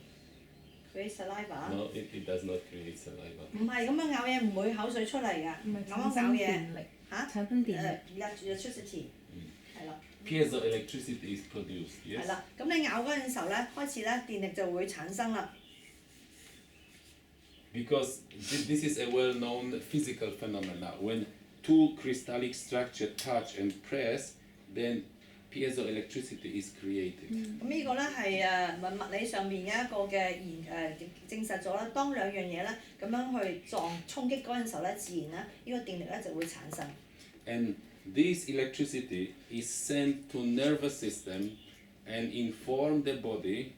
create saliva。No,
it does not create saliva.
唔係咁樣咬嘢唔會口水出嚟㗎，
唔係
咁樣咬
產生
嘢
電力，
嚇
產生電力。
electricity 係啦，
Piezoelectricity is produced,
係
yes?
啦，咁你咬嗰陣時候咧，開始咧電力就會產生啦。
Because this is a well-known physical phenomena. When two crystallic structures touch and press, then piezoelectricity is created.
咁呢個咧係物理上面嘅一個嘅證實咗啦。當兩樣嘢咧咁樣去衝擊嗰陣時候咧，自然咧呢個電力咧就會產生。
And this electricity is sent to nervous system and inform the body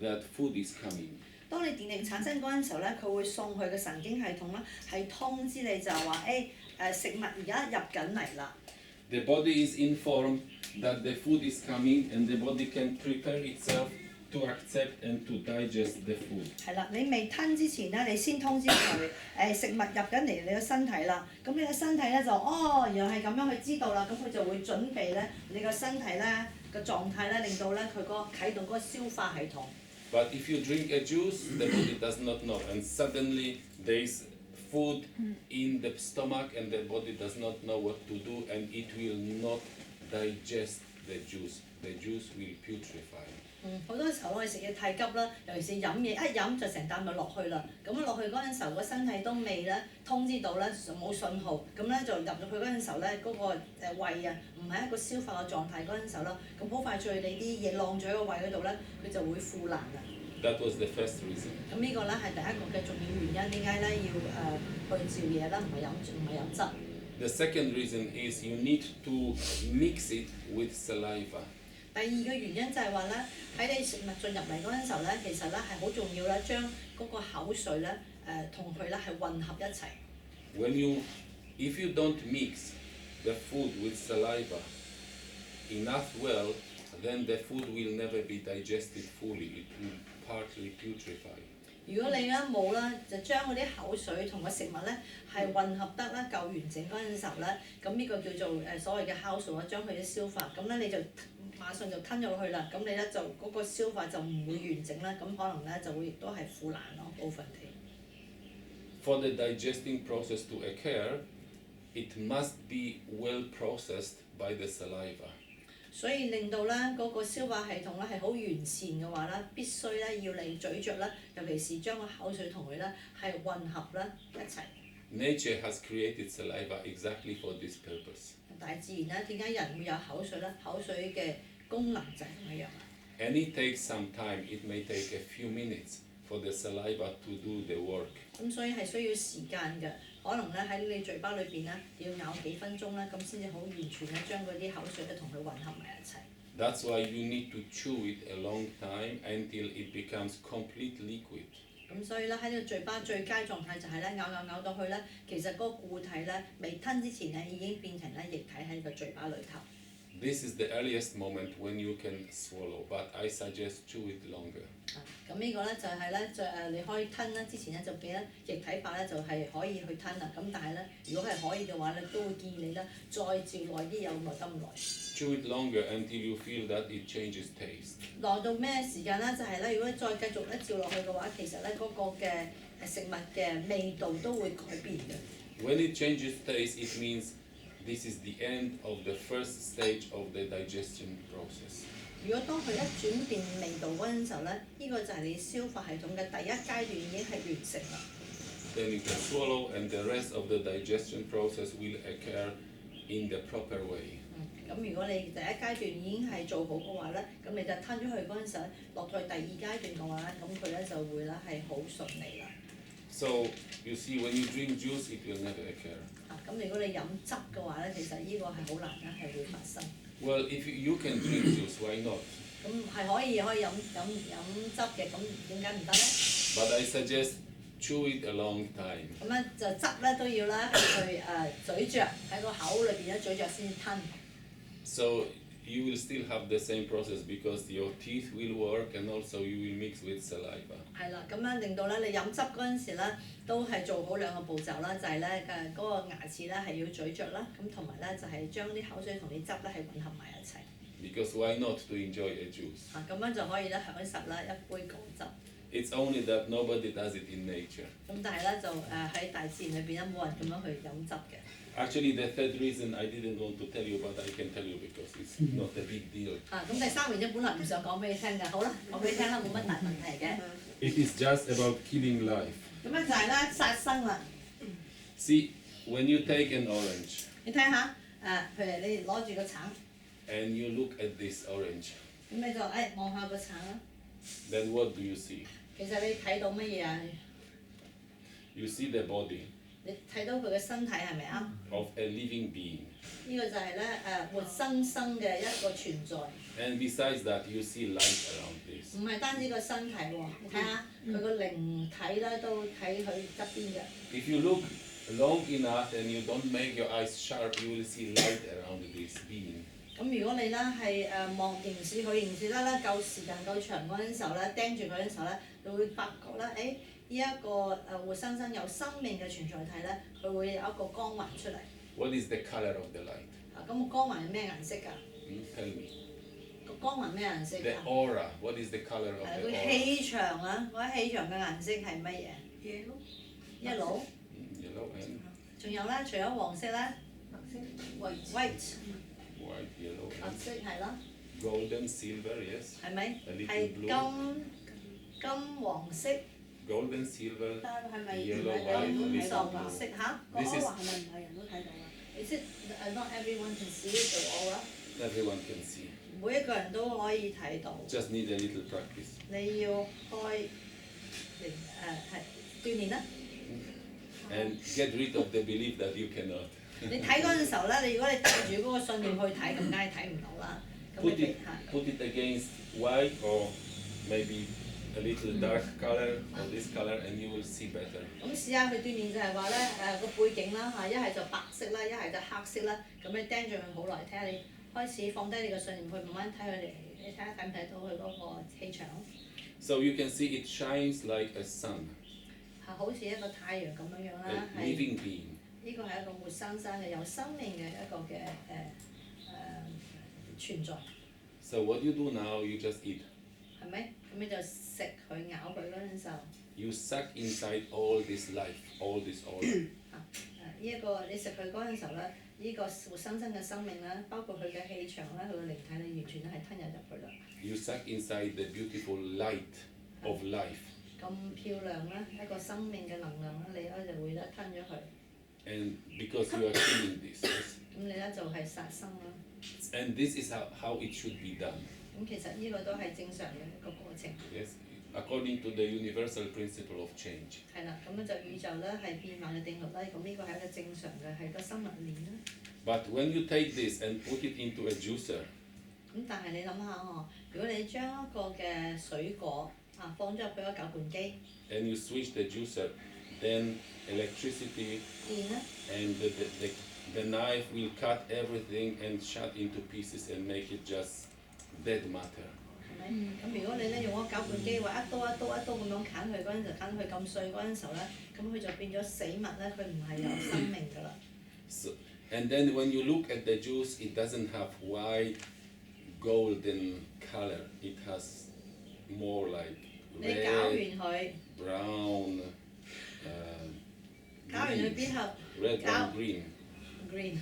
that food is coming.
當你電力產生嗰陣時候咧，佢會送去個神經系統啦，係通知你就話食物而家入緊嚟啦。
The body is informed that the food is coming and the body can prepare itself to accept and to digest the food.
係啦，你未吞之前咧，你先通知佢食物入緊嚟你個身體啦。咁你個身體咧就原來係咁樣去知道啦，咁佢就會準備咧你個身體咧個狀態咧，令到咧佢個啟動嗰個消化系統。
But if you drink a juice, the body does not know, and suddenly there is food in the stomach, and the body does not know what to do, and it will not digest the juice. The juice will putrefy.
好多時候我哋食嘢太急啦，尤其是飲嘢一飲就成啖就落去啦。咁落去嗰陣時候，個身體都未咧通知到咧，冇信號，咁咧就入咗去嗰陣時候咧，嗰個胃啊唔係一個消化嘅狀態嗰陣時候啦，咁好快脆你啲嘢晾咗喺個胃嗰度咧，佢就會腐爛啦。
That was the first reason.
咁呢個咧係第一個嘅重要原因，點解咧要去照嘢啦，唔係飲汁。
The second reason is you need to mix it with saliva.
第二個原因就係話咧，喺你食物進入嚟嗰陣時候咧，其實咧係好重要咧，將嗰個口水咧同佢咧係混合一齊。
If you don't mix the food with saliva enough well, then the food will never be digested fully. It will partly putrefy.
如果你咧冇咧，就將嗰啲口水同個食物咧係混合得咧夠完整嗰陣時候咧，咁呢個叫做所謂嘅酵素啊，將佢啲消化，咁咧你就馬上就吞咗落去啦，咁你咧就嗰個消化就唔會完整啦，咁可能咧就會亦都係腐爛咯，部分地。
For the digesting process to occur, it must be well processed by the saliva.
所以令到咧嗰個消化系統咧係好完善嘅話咧，必須咧要你咀嚼啦，尤其是將個口水同佢咧係混合啦一齊。
Nature has created saliva exactly for this purpose.
大自然咧點解人會有口水咧？口水嘅功能就係咁樣啦。
And it takes some time. It may take a few minutes for the saliva to do the work.
咁所以係需要時間嘅，可能咧喺你嘴巴裏邊咧要咬幾分鐘咧，咁先至好完全咧將嗰啲口水咧同佢混合埋一齊。
That's why you need to chew it a long time until it becomes complete liquid.
咁所以咧喺呢個嘴巴最佳狀態就係咧咬到去咧，其實嗰個固體咧未吞之前咧已經變成咧液體喺個嘴巴裏頭。
This is the earliest moment when you can swallow, but I suggest chew it longer.
咁呢個咧就係咧你可以吞啦，之前咧就變咗液體化咧就係可以去吞啦。咁但係咧，如果係可以嘅話咧，都會建議你咧再照耐啲，有耐得咁耐。
Chew it longer until you feel that it changes taste.
耐到咩時間咧？就係咧，如果你再繼續咧照落去嘅話，其實咧嗰個嘅食物嘅味道都會改變嘅。
When it changes taste, it means this is the end of the first stage of the digestion process.
如果當佢一轉變味道嗰陣時候咧，呢個就係你消化系統嘅第一階段已經係完成啦。
Then you can swallow, and the rest of the digestion process will occur in the proper way.
咁如果你第一階段已經係做好嘅話咧，咁你就吞咗佢嗰陣時候，落到去第二階段嘅話咧，咁佢咧就會咧係好順利啦。
So you see, when you drink juice, it will never occur.
咁如果你飲汁嘅話咧，其實呢個係好難咧係會發生。
Well, if you can drink juice, why not?
咁係可以飲汁嘅，咁點解唔得咧？
But I suggest chew it a long time.
咁咧就汁咧都要咧去咀嚼喺個口裏邊咧咀嚼先至吞。
So you will still have the same process because your teeth will work and also you will mix with saliva.
係啦，咁樣令到咧你飲汁嗰陣時咧，都係做好兩個步驟啦，就係咧嗰個牙齒咧係要咀嚼啦，咁同埋咧就係將啲口水同啲汁咧係混合埋一齊。
Because why not to enjoy a juice?
咁樣就可以咧享受啦一杯果汁。
It's only that nobody does it in nature.
咁但係咧就喺大自然裏邊咧冇人咁樣去飲汁嘅。
Actually, the third reason I didn't want to tell you, but I can tell you because it's not a big deal.
咁第三個原因本來唔想講俾你聽㗎，好啦，講俾你聽啦，冇乜大問題嘅。
It is just about killing life.
咁咧就係咧殺生啦。
See, when you take an orange
你睇下譬如你攞住個橙，
and you look at this orange,
咁你就望下個橙啦。
then what do you see?
其實你睇到乜嘢啊？
You see the body
你睇到佢嘅身體係咪啊？
of a living being.
呢個就係咧活生生嘅一個存在。
And besides that, you see light around this.
唔係單止個身體喎，你睇下佢個靈體咧都喺佢側邊嘅。
If you look long enough and you don't make your eyes sharp, you will see light around this being.
咁如果你咧係望凝視佢，凝視得咧夠時間夠長嗰陣時候咧，盯住佢嗰陣時候咧，你會發覺咧，呢一個活生生有生命嘅存在體咧，佢會有一個光環出嚟。
What is the color of the light?
咁個光環係咩顏色㗎？
Tell me.
個光環咩顏色
The
㗎？
aura. What is the color of
個
the aura?
氣場啊，嗰啲氣場嘅顏色係乜嘢？Yellow。
Yellow and
仲有咧，除咗黃色咧，white。
white, yellow
白
and
色係啦，
golden, silver, yes.
係咪？
A little
係
blue.
金黃色，
Golden, silver,
但係咪
yellow,
金
white, little
黃
blue.
色嚇。
個
This is
係咪唔係人都睇到啊？
Is it not everyone can see it or aura？
Everyone can see.
每一個人都可以睇到。
Just need a little practice.
你要開鍛鍊啦。
And get rid of the belief that you cannot.
你睇嗰陣時候咧，如果你帶住嗰個信念去睇，咁梗係睇唔到啦。咁
Put
你
it, put it against white or maybe a little dark color or this color and you will see better.
咁試下去鍛鍊就係話咧個背景啦一係就白色啦，一係就黑色啦。咁你盯住佢好耐，睇下你開始放低你個信念去慢慢睇佢哋，你睇下睇唔睇到佢嗰個氣場？
So you can see it shines like a sun,
好似一個太陽咁樣樣
a
啦，係
living being.
呢個係一個活生生嘅有生命嘅一個嘅存在，
So what you do now, you just eat.
係咪？咁你就食佢咬佢嗰陣時候，
You suck inside all this life, all this aura.
呢一個你食佢嗰陣時候咧，呢個活生生嘅生命咧，包括佢嘅氣場咧，佢嘅靈體你完全都係吞入入去啦。
You suck inside the beautiful light of life.
咁漂亮咧，一個生命嘅能量咧，你咧就會咧吞咗佢，
And because you are killing this, yes?
咁你咧就係殺生啦。
And this is how it should be done.
咁其實呢個都係正常嘅一個過程。
Yes, according to the universal principle of change.
係啦，咁樣就宇宙咧係變幻嘅定律啦，咁呢個係一個正常嘅係個生物鏈啦。
But when you take this and put it into a juicer,
咁但係你諗下喎，如果你將一個嘅水果放咗入去個攪拌機，
and you switch the juicer, then electricity
電咧，
and the knife will cut everything and shut into pieces and make it just dead matter.
係咪？咁如果你咧用嗰個攪拌機話一刀一刀一刀咁樣砍佢嗰陣時，砍佢咁碎嗰陣時候咧，咁佢就變咗死物咧，佢唔係有生命㗎啦。
So, and then when you look at the juice, it doesn't have white, golden color. It has more like
你攪
red,
完佢，
brown,
攪完佢之後
red
Cow.
and green.
green，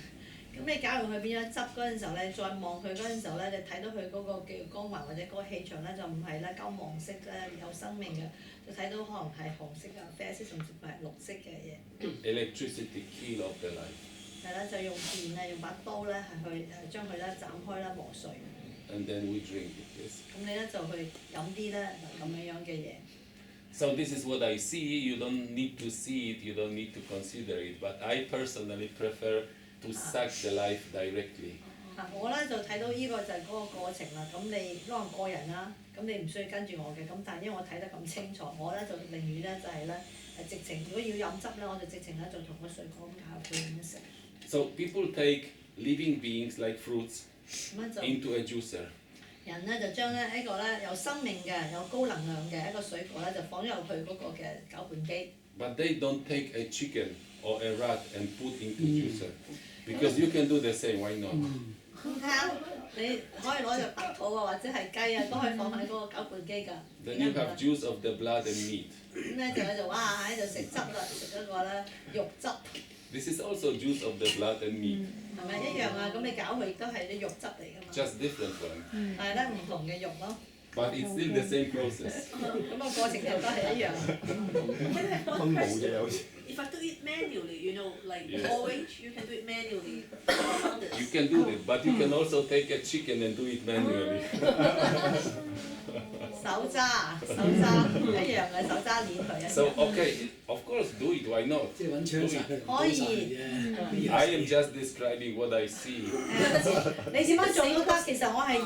咁你攪完佢變咗汁嗰陣時候咧，再望佢嗰陣時候咧，你睇到佢嗰個叫光環或者嗰個氣場咧，就唔係咧金黃色咧有生命嘅，就睇到可能係紅色啊、啡色甚至係綠色嘅嘢。
Electricity kill of the life.
係啦，就用電啊，用把刀咧係去將佢咧斬開啦、磨碎。
And then we drink it, yes.
咁你咧就去飲啲咧咁樣嘅嘢。
So this is what I see. You don't need to see it. You don't need to consider it. But I personally prefer to suck the life directly.
我咧就睇到呢個就係嗰個過程啦。咁你可能個人啦，咁你唔需要跟住我嘅。咁但係因為我睇得咁清楚，我咧就寧願咧就係咧直情，如果要飲汁咧，我就直情咧就同個水果咁攪佢咁樣食。
So people take living beings like fruits
咁樣就
into a juicer.
人咧就將咧一個咧有生命嘅、有高能量嘅一個水果咧，就放咗入去嗰個嘅攪拌機。
But they don't take a chicken or a rat and put into juicer. Because you can do the same, why not?
啱，你可以攞隻白兔啊，或者係雞啊，都可以放喺嗰個攪拌機㗎。
Then you have juice of the blood and meat.
咁咧就喺度哇喺度食汁啦，食嗰個咧肉汁，
This is also juice of the blood and meat,
係咪一樣啊？咁你攪佢亦都係啲肉汁嚟㗎嘛。
just different one.
但係咧唔同嘅肉咯，
But it's still the same process.
咁個過程就都係一樣。
分冇嘢好似。
If I do it manually, you know, like
Yes.
porridge, you can do it manually.
You can do it, but you can also take a chicken and do it manually.
手揸一樣嘅手揸鏈佢一
So
樣。
okay, of course do it. Why not?
即係揾槍殺佢唔
可以
到殺人啫。
I am just describing what I see.
你點樣做都得，其實我係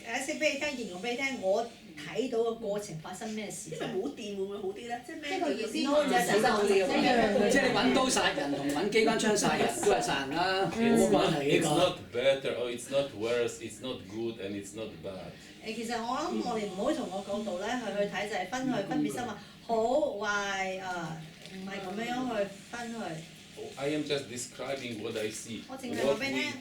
解釋俾你聽，形容俾你聽，我睇到個過程發生咩事。
即係冇電會唔會好啲咧？即係咩
呢個意思
叫
就死得好啲喎。
即係你揾刀殺人同揾機關槍殺人都係殺人啦，冇
It's
關
not,
係呢
it's
個。
not better or it's not worse, it's not good and it's not bad.
其實我諗我哋唔好從個角度咧去睇，就係分別心話好壞啊，唔係咁樣去分去。
I am just describing what I see.
我淨係話俾你聽。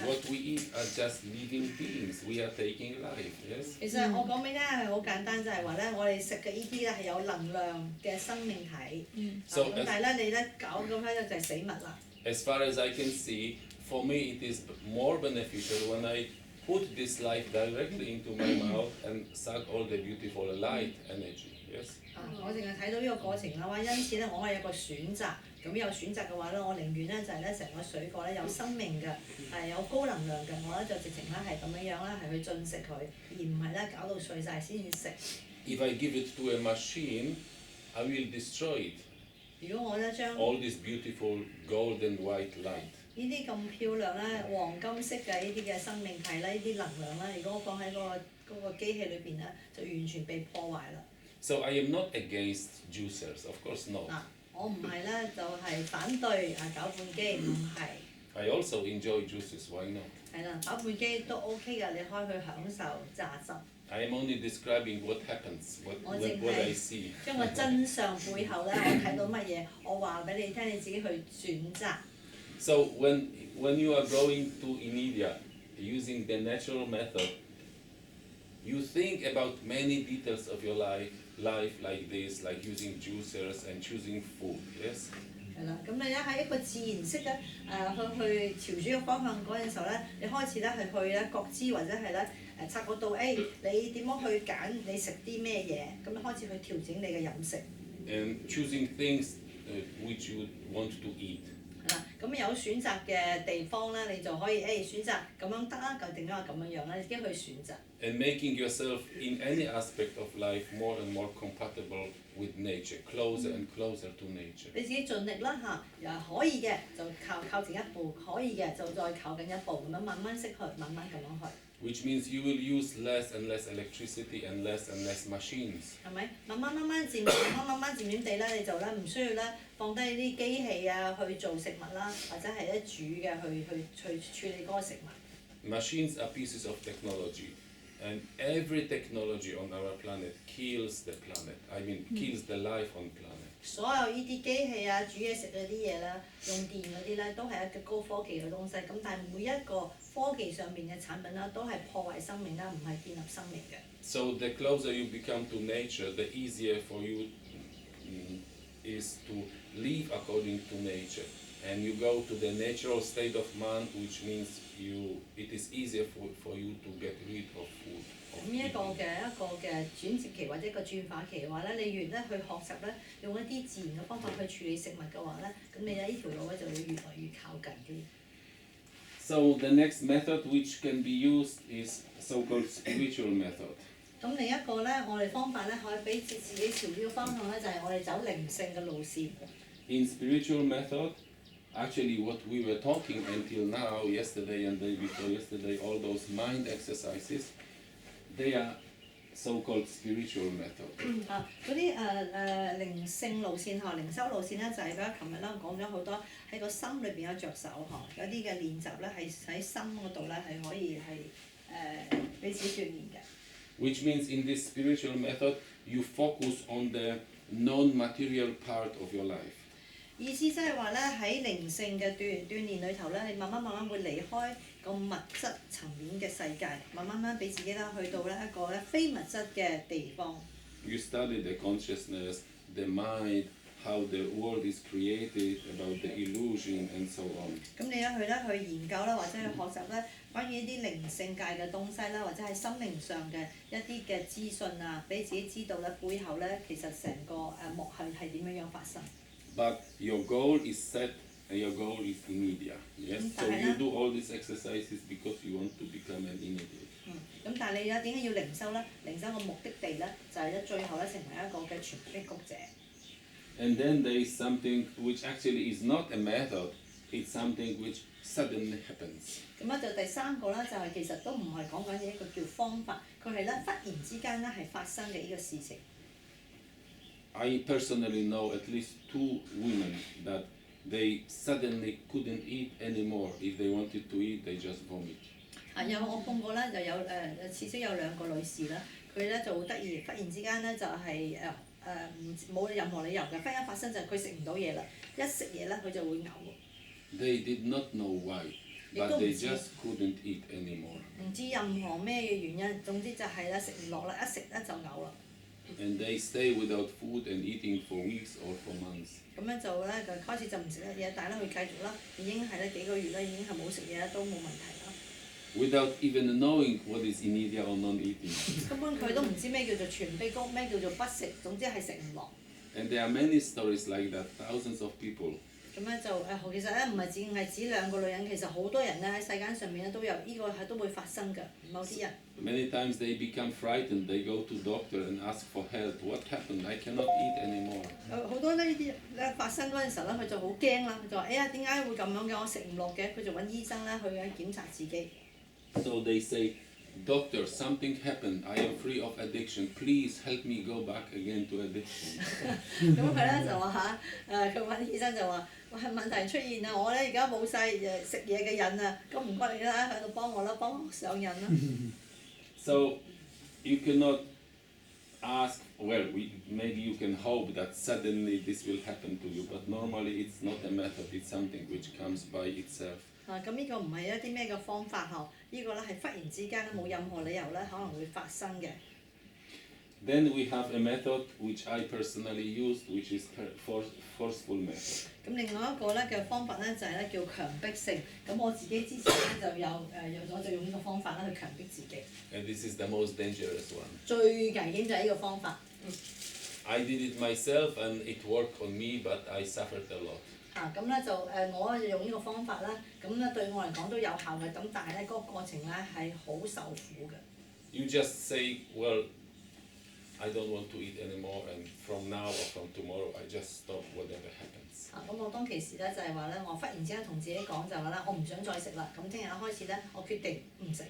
What we eat are just living beings. We are taking life, yes?
其實我講俾你聽係好簡單，就係話咧，我哋食嘅呢啲咧係有能量嘅生命體。
So
咁但係咧，你咧搞咁樣咧就係死物啦。
as far as I can see, for me it is more beneficial when I put this life directly into my mouth and suck all the beautiful light energy, yes?
我淨係睇到呢個過程啦，話因此咧，我可以有個選擇。咁有選擇嘅話咧，我寧願咧就係咧成個水果咧有生命嘅，係有高能量嘅，我咧就直情咧係咁樣樣咧係去進食佢，而唔係咧搞到碎晒先至食。
If I give it to a machine, I will destroy it.
如果我咧將
All this beautiful golden white light.
呢啲咁漂亮咧黃金色嘅呢啲嘅生命體咧，呢啲能量咧，如果我放喺嗰個機器裏邊咧，就完全被破壞啦。
So I am not against juicers, of course not.
嗱，我唔係咧就係反對攪拌機，唔係。
I also enjoy juices, why not?
係啦，攪拌機都 OK 㗎，你可以去享受榨汁。
I am only describing what happens, what I see.
將個真相背後咧，我睇到乜嘢，我話俾你聽，你自己去選擇。
So when you are going to India using the natural method, you think about many details of your life like this, like using juicers and choosing food, yes?
係啦，咁你咧喺一個自然式咧去朝住個方向嗰陣時候咧，你開始咧係去咧覺知或者係咧察覺到，你點樣去揀你食啲咩嘢，咁你開始去調整你嘅飲食。
And choosing things which you want to eat.
係啦，咁有選擇嘅地方咧，你就可以選擇咁樣得啦，定咗係咁樣樣啦，你自己去選擇。
And making yourself in any aspect of life more and more compatible with nature, closer and closer to nature.
你自己盡力啦嚇，又可以嘅就靠近一步，可以嘅就再靠近一步，咁樣慢慢識去，慢慢咁樣去。
Which means you will use less and less electricity and less machines.
係咪？慢慢漸地咧，你就咧唔需要咧放低啲機器啊去做食物啦，或者係煮嘅去處理嗰個食物。
Machines are pieces of technology, and every technology on our planet kills the planet. I mean, kills the life on planet.
所有呢啲機器啊、煮嘢食嗰啲嘢啦、用電嗰啲咧，都係一個高科技嘅東西。咁但係每一個科技上面嘅產品啦，都係破壞生命啦，唔係建立生命嘅。
So the closer you become to nature, the easier for you is to live according to nature. And you go to the natural state of man, which means it is easier for you to get rid of food.
咁一個嘅轉折期或者一個轉化期嘅話咧，你越咧去學習咧，用一啲自然嘅方法去處理食物嘅話咧，咁你咧呢條路咧就會越來越靠近啲。
So the next method which can be used is so-called spiritual method.
咁另一個咧，我哋方法咧可以俾自己朝呢個方向咧，就係我哋走靈性嘅路線。
In spiritual method, actually what we were talking until now, yesterday and day before yesterday, all those mind exercises, they are so-called spiritual method.
嗰啲靈性路線靈修路線咧，就係咧，琴日咧講咗好多喺個心裏邊有着手有啲嘅練習咧係喺心嗰度咧係可以係俾自己鍛鍊嘅。
Which means in this spiritual method, you focus on the non-material part of your life.
意思即係話咧，喺靈性嘅鍛鍊裏頭咧，你慢慢會離開個物質層面嘅世界，慢慢俾自己咧去到咧一個咧非物質嘅地方。
You study the consciousness, the mind, how the world is created, about the illusion and so on.
咁你去研究啦，或者去學習咧，關於一啲靈性界嘅東西啦，或者係心靈上嘅一啲嘅資訊啊，俾自己知道咧背後咧其實成個幕後係點樣發生。
But your goal is set and your goal is immediate. Yes? So you do all these exercises because you want to become an immediate.
咁但係你點解要靈修咧？靈修個目的地咧就係最後咧成為一個嘅全擊谷者。
And then there is something which actually is not a method, it's something which suddenly happens.
咁就第三個啦，就係其實都唔係講緊一個叫方法，佢係咧忽然之間咧係發生嘅呢個事情。
I personally know at least 2 women that they suddenly couldn't eat anymore. If they wanted to eat, they just vomit.
我碰過咧，就有至少有2個女士啦，佢咧就好得意，忽然之間咧就係冇任何理由嘅，忽然發生就係佢食唔到嘢啦，一食嘢咧佢就會嘔。
They did not know why, but they just couldn't eat anymore.
唔知任何咩嘅原因，總之就係咧食唔落啦，一食咧就嘔啦。
And they stay without food and eating for weeks or for months.
咁咧就開始就唔食得嘢，但係咧佢繼續啦，已經係咧幾個月啦，已經係冇食嘢都冇問題啦。
Without even knowing what is immediate or non-eating.
根本佢都唔知咩叫做全悲谷，咩叫做不食，總之係食唔落。
And there are many stories like that, thousands of people.
咁咧就其實咧唔係淨係指2個女人，其實好多人咧喺世間上面咧都有呢個係都會發生嘅，某啲人。
Many times they become frightened, they go to doctor and ask for help. What happened? I cannot eat anymore.
好多呢啲咧發生嗰陣時候咧，佢就好驚啦，佢就話：哎呀，點解會咁樣嘅？我食唔落嘅，佢就揾醫生咧去檢查自己。
So they say, Doctor, something happened. I am free of addiction. Please help me go back again to addiction.
咁佢咧就話佢揾醫生就話：喂，問題出現啦，我咧而家冇晒食嘢嘅癮啊，咁唔該你啦，喺度幫我啦，幫我上癮啦。
So you cannot ask, well, maybe you can hope that suddenly this will happen to you, but normally it's not a method, it's something which comes by itself.
咁呢個唔係一啲咩嘅方法嗬，呢個咧係忽然之間咧冇任何理由咧可能會發生嘅。
Then we have a method which I personally used, which is forceful method.
咁另外一個咧嘅方法咧就係咧叫強迫性。咁我自己之前咧就我就用呢個方法咧去強迫自己。
And this is the most dangerous one.
最危險就係呢個方法。
I did it myself and it worked on me, but I suffered a lot.
咁咧就我就用呢個方法啦，咁咧對我嚟講都有效嘅，咁但係咧嗰個過程咧係好受苦嘅。
You just say, well, I don't want to eat anymore, and from now or from tomorrow, I just stop whatever happens.
咁我當其時咧就係話咧，我忽然之間同自己講就話咧，我唔想再食啦，咁聽日開始咧，我決定唔食。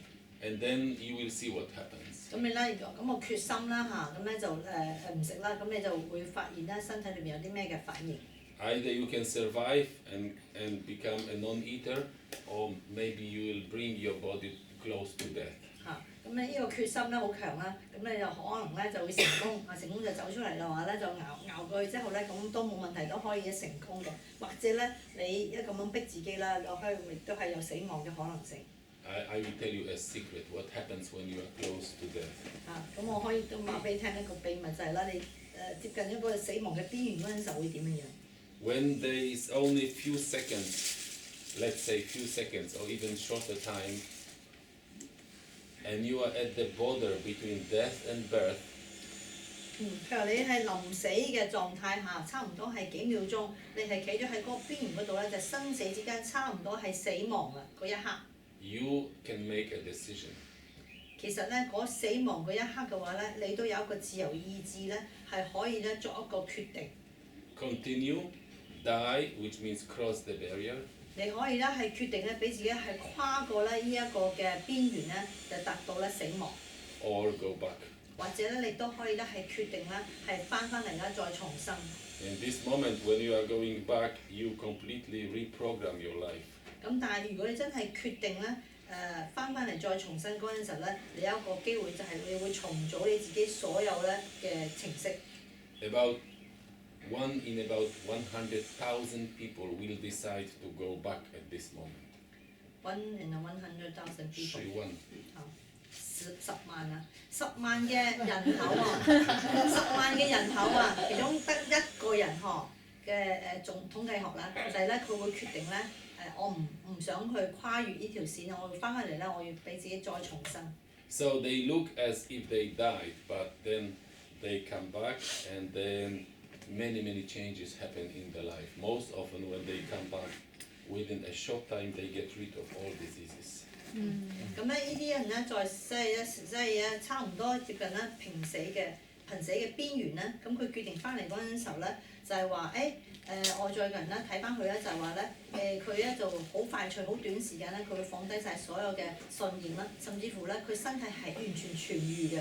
And then you will see what happens.
咁你咧，咁我決心啦咁咧就唔食啦，咁你就會發現咧身體裏面有啲咩嘅反應。
Either you can survive and become a non-eater, or maybe you will bring your body close to death.
咁你呢個決心咧好強啦，咁你就可能咧就會成功，成功就走出嚟嘅話咧就熬過去之後咧，咁都冇問題，都可以成功嘅。或者咧你一咁樣逼自己啦，落去亦都係有死亡嘅可能性。
I will tell you a secret. What happens when you are close to death?
咁我可以都話俾你聽一個秘密就係啦，你接近一個死亡嘅邊緣嗰陣時候會點樣樣
？When there is only few seconds, let's say few seconds or even shorter time, and you are at the border between death and birth.
譬如你係臨死嘅狀態下，差唔多係幾秒鐘，你係企咗喺嗰個邊緣嗰度咧，就生死之間差唔多係死亡啦嗰一刻。
You can make a decision.
其實咧，嗰死亡嗰一刻嘅話咧，你都有一個自由意志咧，係可以咧作一個決定。
Continue, die, which means cross the barrier.
你可以咧係決定咧，俾自己係跨過咧呢一個嘅邊緣咧，就達到咧死亡。
Or go back.
或者咧，你都可以咧係決定咧係翻嚟咧再重生。
In this moment, when you are going back, you completely reprogram your life.
咁但係如果你真係決定咧翻嚟再重生嗰陣時候咧，你有一個機會就係你會重組你自己所有咧嘅程式。
About one in about 100,000 people will decide to go back at this moment.
1 in 100,000 people。
是 one。
10萬啊，10萬嘅人口啊，10萬嘅人口啊，其中得一個人嘅統計學啦，就係咧佢會決定咧我唔想去跨越呢條線啊，我會翻返嚟咧，我要俾自己再重生。
So they look as if they died, but then they come back, and then many changes happen in their life. Most often, when they come back, within a short time, they get rid of all diseases.
咁咧，呢啲人咧，即係差唔多接近咧瀕死嘅邊緣咧，咁佢決定翻嚟嗰陣時候咧，就係話外在嘅人咧睇翻佢咧，就係話咧佢咧就好快脆、好短時間咧，佢會放低晒所有嘅信念啦，甚至乎咧佢身體係完全痊愈嘅。